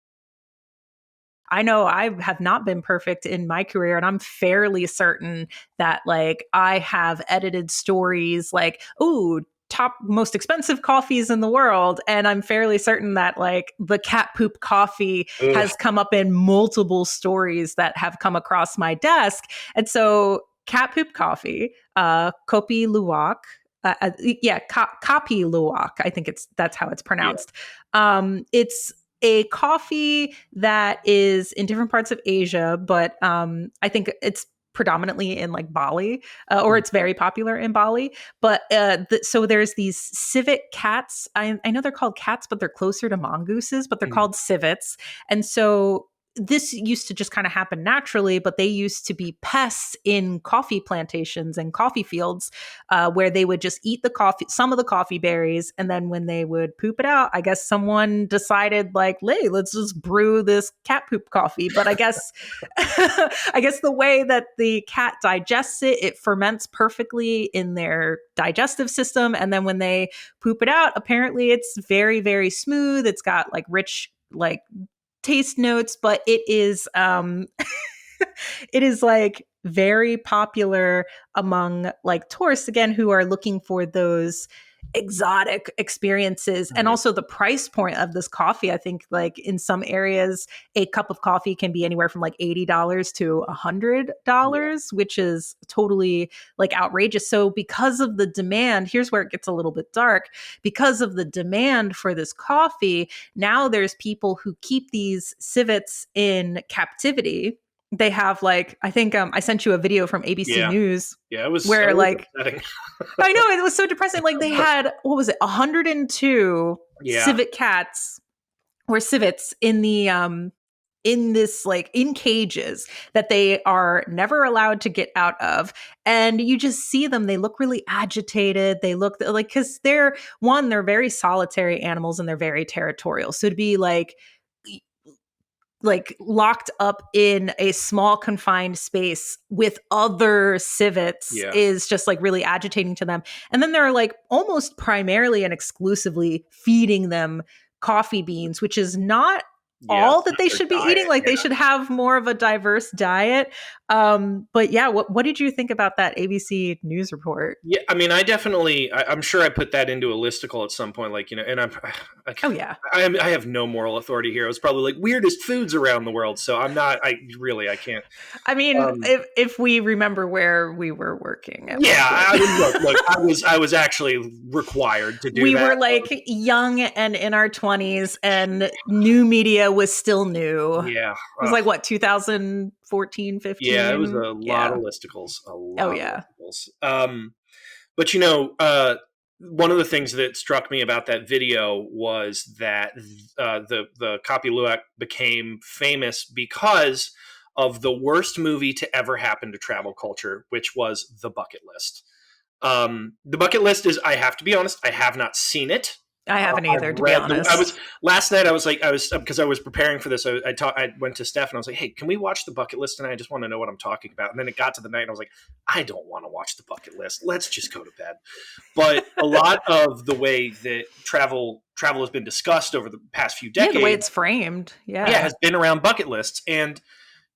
I know I have not been perfect in my career, and I'm fairly certain that like I have edited stories like, "Ooh, top most expensive coffees in the world," and I'm fairly certain that like the cat poop coffee Ugh. has come up in multiple stories that have come across my desk. And so cat poop coffee, Kopi Luwak, Kopi Luwak. I think that's how it's Yeah. pronounced. It's a coffee that is in different parts of Asia, but I think it's predominantly in like Bali, or it's very popular in Bali. But so there's these civet cats. I know they're called cats, but they're closer to mongooses, but they're Mhm. called civets. And so this used to just kind of happen naturally, but they used to be pests in coffee plantations and coffee fields, where they would just eat the coffee, some of the coffee berries, and then when they would poop it out, I guess someone decided like, "Hey, let's just brew this cat poop coffee." But I guess, I guess the way that the cat digests it, it ferments perfectly in their digestive system, and then when they poop it out, apparently it's very, very smooth. It's got like rich, like taste notes, but it is it is like very popular among like tourists again who are looking for those exotic experiences. And Right. also the price point of this coffee, I think like in some areas a cup of coffee can be anywhere from like $80 to Yeah. $100, which is totally like outrageous. So because of the demand, here's where it gets a little bit dark. Because of the demand for this coffee, now there's people who keep these civets in captivity. They have like, I think I sent you a video from ABC Yeah. News Yeah. It was where like, upsetting. I know it was so depressing. Like they had, what was it, 102 Yeah. civet cats or civets in the in this like in cages that they are never allowed to get out of. And you just see them, they look really agitated. They look like, because they're very solitary animals and they're very territorial. So to be like locked up in a small confined space with other civets Yeah. is just like really agitating to them. And then they're like almost primarily and exclusively feeding them coffee beans, which is not Yeah. all It's that not they their should be eating. diet. Like they Yeah. should have more of a diverse diet. But yeah, what did you think about that ABC News report? Yeah, I mean, I'm sure I put that into a listicle at some point, like, and like, Oh yeah. I have no moral authority here. It was probably like weirdest foods around the world, so I can't. I mean, Um, if we remember where we were working at one yeah, point. I mean, look, I was actually required to do We that. were like young and in our 20s, and new media was still new. It Yeah, was like what, 2014, yeah, it was 15? a lot Yeah. of listicles, a Oh lot of yeah. listicles. But one of the things that struck me about that video was that the Copy Luwak became famous because of the worst movie to ever happen to travel culture, which was The Bucket List. The Bucket List is, I have to be honest, I have not seen it. I haven't I've either, to be read the. I was honest. last night. I was like, I was because I was preparing for this. I went to Steph and I was like, "Hey, can we watch the Bucket List tonight? I just want to know what I'm talking about." And then it got to the night and I was like, "I don't want to watch the Bucket List. Let's just go to bed." But a lot of the way that travel has been discussed over the past few Yeah, the way decades, it's framed. yeah, Yeah. has been around bucket lists. And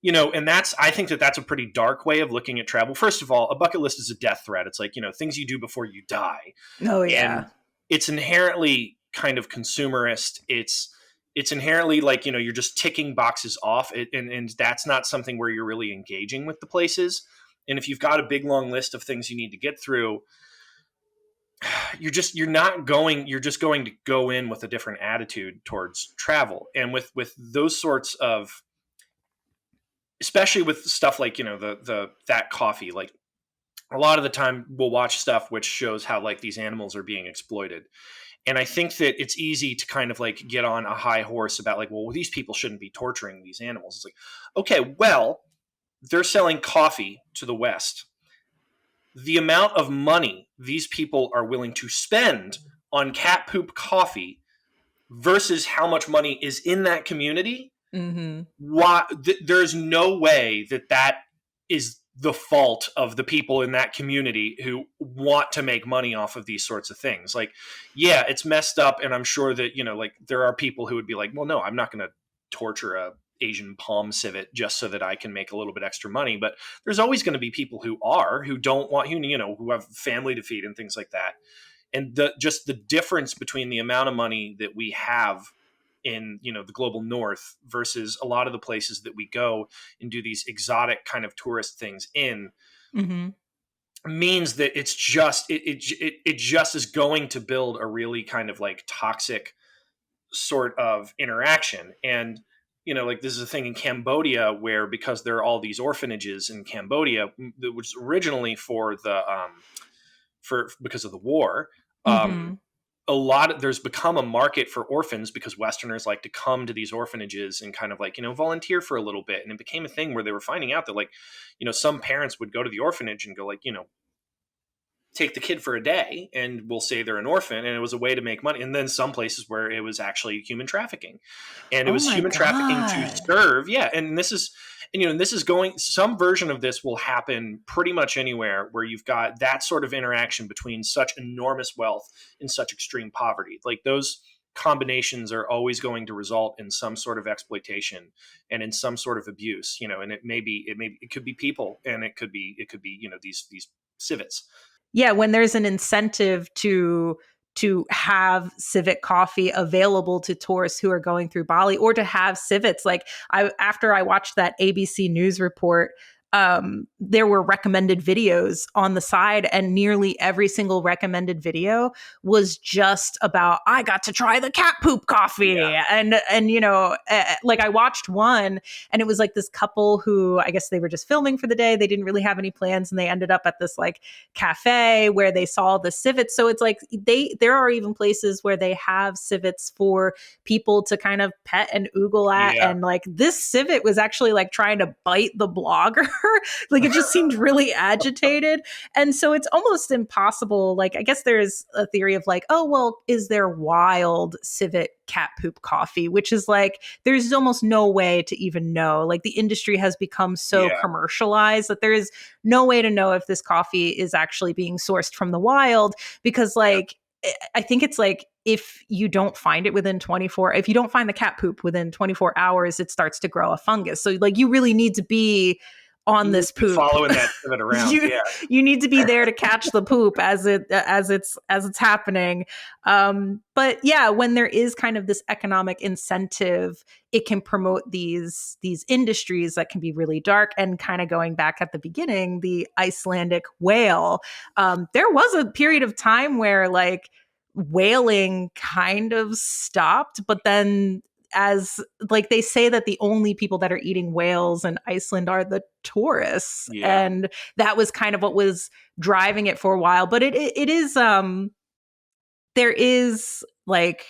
and I think that that's a pretty dark way of looking at travel. First of all, a bucket list is a death threat. It's like things you do before you die, Oh and yeah. it's inherently kind of consumerist. It's inherently like you're just ticking boxes off, and that's not something where you're really engaging with the places. And if you've got a big long list of things you need to get through, you're just going to go in with a different attitude towards travel. And with those sorts of, especially with stuff like the that coffee, like a lot of the time we'll watch stuff which shows how like these animals are being exploited. And I think that it's easy to kind of like get on a high horse about like, well, these people shouldn't be torturing these animals. It's like, okay, well, they're selling coffee to the West. The amount of money these people are willing to spend on cat poop coffee versus how much money is in that community, Mm-hmm. there's no way that is the fault of the people in that community who want to make money off of these sorts of things. Like, yeah, it's messed up. And I'm sure that, like there are people who would be like, well, no, I'm not going to torture a Asian palm civet just so that I can make a little bit extra money. But there's always going to be people who don't want, who have family to feed and things like that. And just the difference between the amount of money that we have in the global north versus a lot of the places that we go and do these exotic kind of tourist things in, Mm-hmm. means that it's just it just is going to build a really kind of like toxic sort of interaction. And like this is a thing in Cambodia where, because there are all these orphanages in Cambodia, which was originally for the because of the war, Mm-hmm. there's become a market for orphans because Westerners like to come to these orphanages and kind of like, volunteer for a little bit. And it became a thing where they were finding out that like, some parents would go to the orphanage and go like, take the kid for a day and we'll say they're an orphan. And it was a way to make money. And then some places where it was actually human trafficking, and it Oh was my human trafficking to God. serve. Yeah. And this is going, some version of this will happen pretty much anywhere where you've got that sort of interaction between such enormous wealth and such extreme poverty. Like those combinations are always going to result in some sort of exploitation and in some sort of abuse, and it could be people, and it could be, these civets. Yeah, when there's an incentive to have civet coffee available to tourists who are going through Bali, or to have civets. Like, after I watched that ABC News report, there were recommended videos on the side, and nearly every single recommended video was just about, I got to try the cat poop coffee. Yeah. And like I watched one, and it was like this couple who, I guess they were just filming for the day. They didn't really have any plans, and they ended up at this like cafe where they saw the civets. So it's like there are even places where they have civets for people to kind of pet and oogle at. Yeah. And like this civet was actually like trying to bite the blogger. Like it just seemed really agitated. And so it's almost impossible. Like, I guess there's a theory of like, oh, well, is there wild civet cat poop coffee? Which is like, there's almost no way to even know. Like, the industry has become so Yeah. commercialized that there is no way to know if this coffee is actually being sourced from the wild, because like, I think it's like, if you don't find it within 24, if you don't find the cat poop within 24 hours, it starts to grow a fungus. So like, you really need to be on this poop, following that civet around. you, Yeah. you need to be there to catch the poop as it's happening. But yeah, when there is kind of this economic incentive, it can promote these industries that can be really dark. And kind of going back at the beginning, the Icelandic whale, there was a period of time where like whaling kind of stopped, but then, as like they say that the only people that are eating whales in Iceland are the tourists. Yeah. And that was kind of what was driving it for a while. But it is there is like,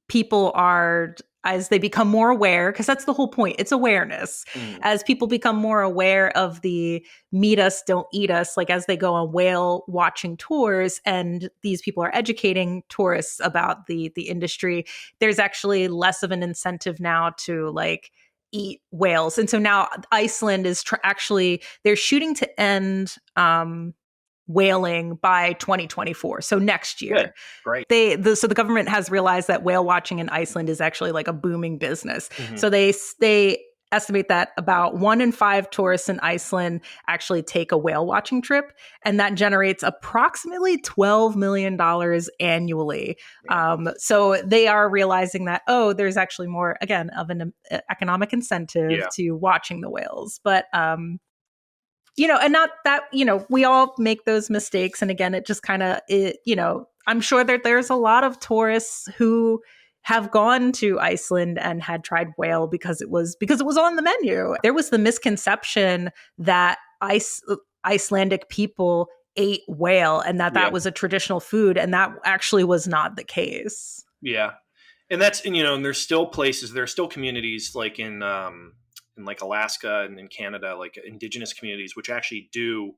people are, as they become more aware, because that's the whole point, it's awareness. As people become more aware of the meet us, don't eat us, like as they go on whale watching tours, and these people are educating tourists about the industry, there's actually less of an incentive now to like eat whales. And so now Iceland is actually, they're shooting to end whaling by 2024, so next year. Good. Great. So the government has realized that whale watching in Iceland is actually like a booming business. Mhm. So they estimate that about 1 in 5 tourists in Iceland actually take a whale watching trip, and that generates approximately $12 million annually. So they are realizing that, oh, there's actually more, again, of an economic incentive to watching the whales. But and not that, we all make those mistakes. And again, it just kind of, I'm sure that there's a lot of tourists who have gone to Iceland and had tried whale because it was on the menu. There was the misconception that Icelandic people ate whale, and that was a traditional food. And that actually was not the case. Yeah. And that's, and there's still places, there are still communities like in like Alaska and in Canada, like indigenous communities, which actually do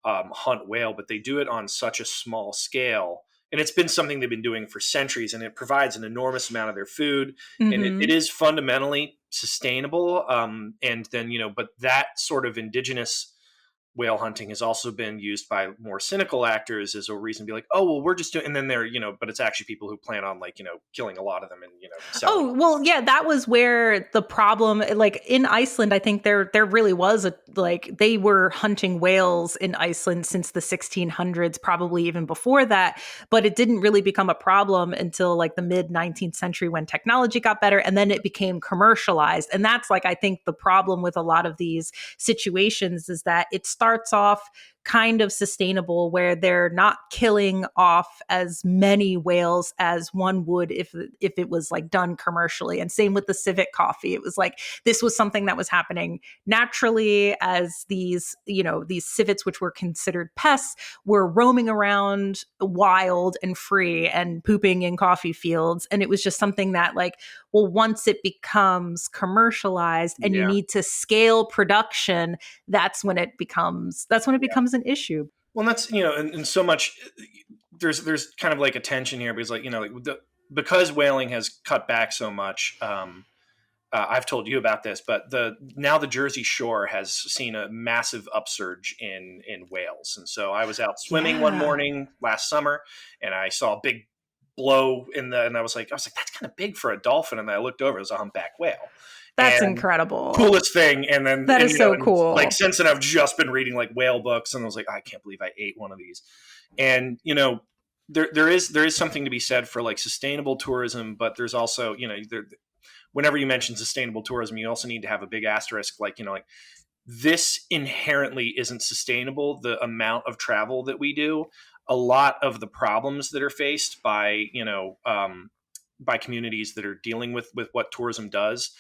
hunt whale, but they do it on such a small scale. And it's been something they've been doing for centuries, and it provides an enormous amount of their food. Mm-hmm. And it is fundamentally sustainable. And then, but that sort of indigenous whale hunting has also been used by more cynical actors as a reason to be like, oh, well, we're just doing, and then they're, but it's actually people who plan on like, killing a lot of them and, selling Oh, them. well, yeah, that was where the problem, like in Iceland, I think there really was they were hunting whales in Iceland since the 1600s, probably even before that, but it didn't really become a problem until like the mid 19th century when technology got better and then it became commercialized. And that's like, I think the problem with a lot of these situations is that it starts off kind of sustainable where they're not killing off as many whales as one would if it was like done commercially. And same with the civet coffee. It was like this was something that was happening naturally as these civets, which were considered pests, were roaming around wild and free and pooping in coffee fields. And it was just something that like, well, once it becomes commercialized and you Yeah. need to scale production, that's when it becomes an issue. Well, that's, and so much there's kind of like a tension here because like, because whaling has cut back so much. I've told you about this, but now the Jersey Shore has seen a massive upsurge in whales. And so I was out swimming one morning last summer and I saw a big blow and I was like, that's kind of big for a dolphin. And I looked over, it was a humpback whale. That's And incredible. Coolest thing. And then that is so cool. Like since then I've just been reading like whale books and I was like, I can't believe I ate one of these. And there is something to be said for like sustainable tourism, but there's also, whenever you mention sustainable tourism, you also need to have a big asterisk, like, like this inherently isn't sustainable. The amount of travel that we do, a lot of the problems that are faced by, by communities that are dealing with what tourism does,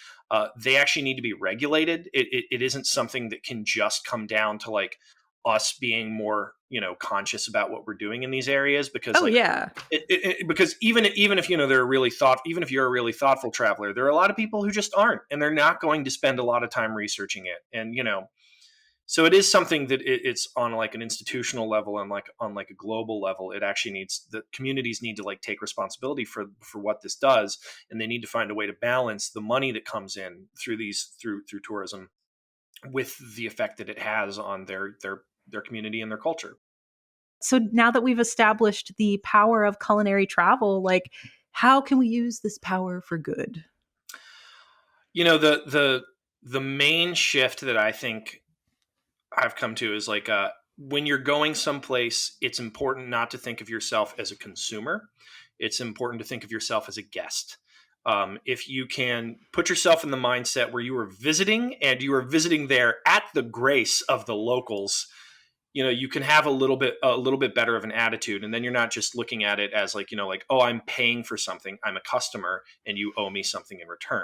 they actually need to be regulated. It isn't something that can just come down to like us being more, conscious about what we're doing in these areas, because because even if, even if you're a really thoughtful traveler, there are a lot of people who just aren't, and they're not going to spend a lot of time researching it. And, so it is something that it's on like an institutional level and like on like a global level, it actually needs, the communities need to like take responsibility for what this does. And they need to find a way to balance the money that comes in through through tourism with the effect that it has on their community and their culture. So now that we've established the power of culinary travel, like how can we use this power for good? The main shift that I think I've come to is like when you're going someplace, it's important not to think of yourself as a consumer. It's important to think of yourself as a guest. If you can put yourself in the mindset where you are visiting and you are visiting there at the grace of the locals, you can have a little bit better of an attitude. And then you're not just looking at it as like, like, oh, I'm paying for something. I'm a customer and you owe me something in return.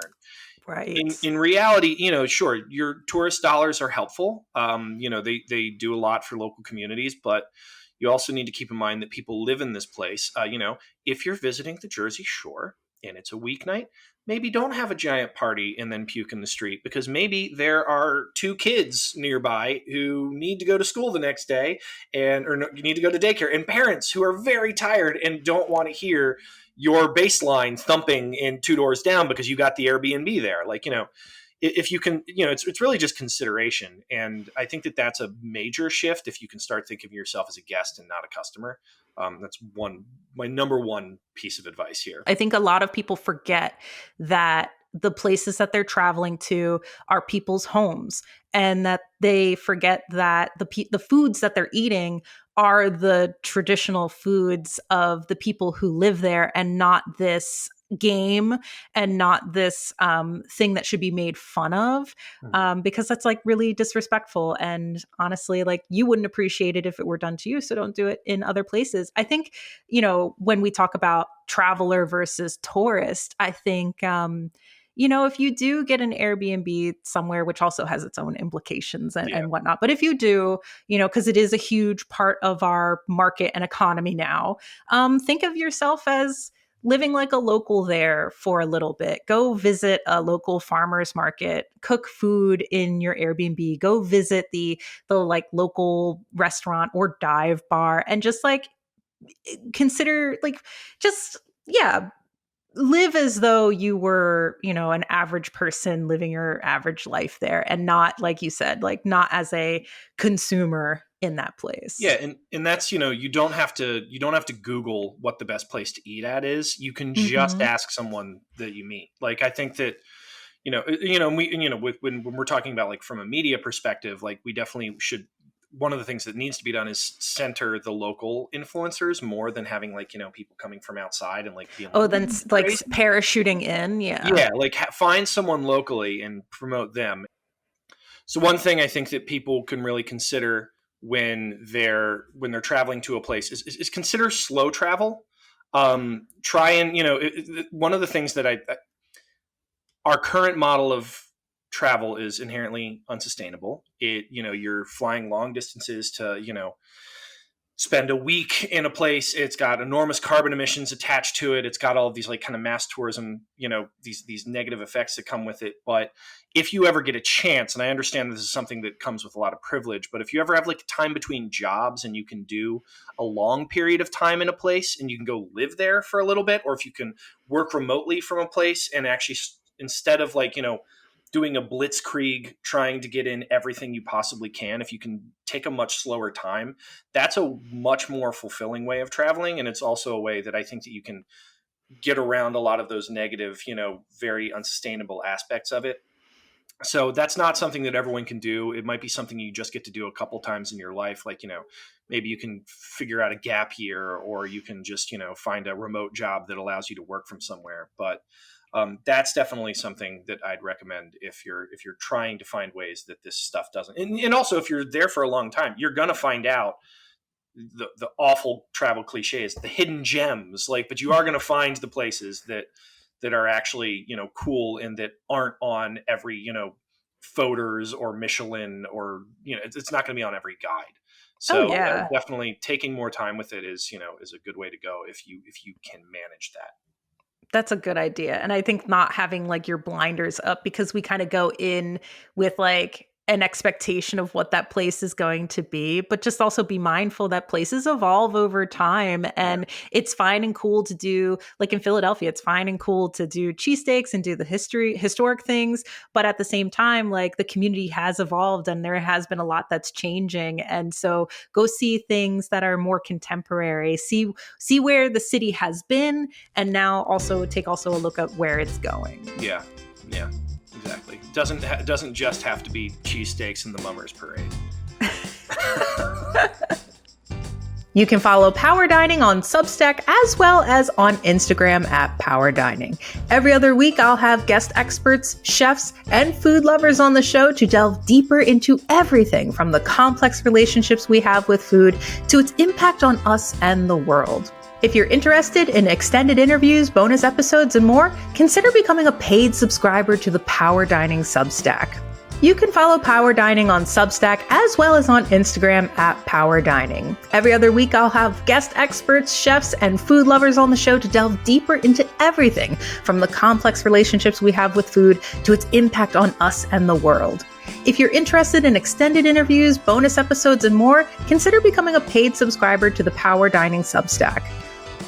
Right. In reality, sure, your tourist dollars are helpful. They do a lot for local communities, but you also need to keep in mind that people live in this place. If you're visiting the Jersey Shore and it's a weeknight, maybe don't have a giant party and then puke in the street, because maybe there are 2 kids nearby who need to go to school the next day or need to go to daycare, and parents who are very tired and don't want to hear your baseline thumping in 2 doors down because you got the Airbnb there. Like, if you can, it's really just consideration. And I think that that's a major shift. If you can start thinking of yourself as a guest and not a customer, that's my number one piece of advice here. I think a lot of people forget that the places that they're traveling to are people's homes, and that they forget that the foods that they're eating are the traditional foods of the people who live there, and not this game and not this thing that should be made fun of, because that's like really disrespectful. And honestly, like you wouldn't appreciate it if it were done to you. So don't do it in other places. I think, when we talk about traveler versus tourist, I think, if you do get an Airbnb somewhere, which also has its own implications and whatnot, but if you do, because it is a huge part of our market and economy now, think of yourself as living like a local there for a little bit. Go visit a local farmer's market, cook food in your Airbnb, go visit the like local restaurant or dive bar, and just like consider like just live as though you were, an average person living your average life there, and not, like you said, like not as a consumer in that place. Yeah, and that's, you don't have to Google what the best place to eat at is. You can just ask someone that you meet. Like, I think that when we're talking about, like, from a media perspective, like, we definitely should. One of the things that needs to be done is center the local influencers more than having, like, people coming from outside and, like, being then like parachuting in. Yeah, like, find someone locally and promote them. So one thing I think that people can really consider when they're traveling to a place is consider slow travel. Try and one of the things that our current model of travel is inherently unsustainable. You're flying long distances to spend a week in a place. It's got enormous carbon emissions attached to it. It's got all of these, like, kind of mass tourism, these negative effects that come with it. But if you ever get a chance, and I understand this is something that comes with a lot of privilege, but if you ever have, like, time between jobs and you can do a long period of time in a place and you can go live there for a little bit, or if you can work remotely from a place and actually, instead of, like, doing a blitzkrieg trying to get in everything you possibly can, if you can take a much slower time, that's a much more fulfilling way of traveling. And it's also a way that I think that you can get around a lot of those negative, very unsustainable aspects of it. So that's not something that everyone can do. It might be something you just get to do a couple times in your life. Like, maybe you can figure out a gap year, or you can just, find a remote job that allows you to work from somewhere. But that's definitely something that I'd recommend if you're trying to find ways that this stuff doesn't. And also, if you're there for a long time, you're going to find out the awful travel cliches, the hidden gems, but you are going to find the places that are actually, cool and that aren't on every, Photos or Michelin, or, it's not going to be on every guide. So definitely taking more time with it is a good way to go if you can manage that. That's a good idea. And I think not having, like, your blinders up, because we kind of go in with, like, an expectation of what that place is going to be, but just also be mindful that places evolve over time. And it's fine and cool to do, like in Philadelphia, it's fine and cool to do cheesesteaks and do the historic things. But at the same time, like, the community has evolved and there has been a lot that's changing. And so go see things that are more contemporary, see where the city has been, and now also take a look at where it's going. Yeah. Exactly. It doesn't just have to be cheesesteaks and the Mummers Parade. You can follow Power Dining on Substack as well as on Instagram at Power Dining. Every other week, I'll have guest experts, chefs, and food lovers on the show to delve deeper into everything from the complex relationships we have with food to its impact on us and the world. If you're interested in extended interviews, bonus episodes, and more, consider becoming a paid subscriber to the Power Dining Substack. You can follow Power Dining on Substack as well as on Instagram at Power Dining. Every other week, I'll have guest experts, chefs, and food lovers on the show to delve deeper into everything from the complex relationships we have with food to its impact on us and the world. If you're interested in extended interviews, bonus episodes, and more, consider becoming a paid subscriber to the Power Dining Substack.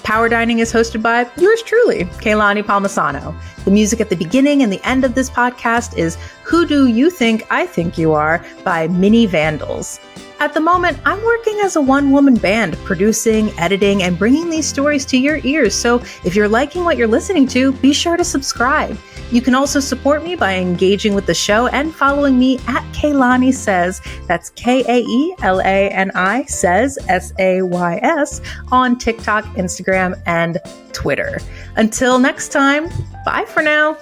Power Dining is hosted by yours truly, Keilani Palmisano. The music at the beginning and the end of this podcast is Who Do You Think I Think You Are by Mini Vandals. At the moment, I'm working as a one-woman band, producing, editing, and bringing these stories to your ears. So if you're liking what you're listening to, be sure to subscribe. You can also support me by engaging with the show and following me at Keilani Says, that's Kaelani Says, Says, on TikTok, Instagram, and Twitter. Until next time, bye for now.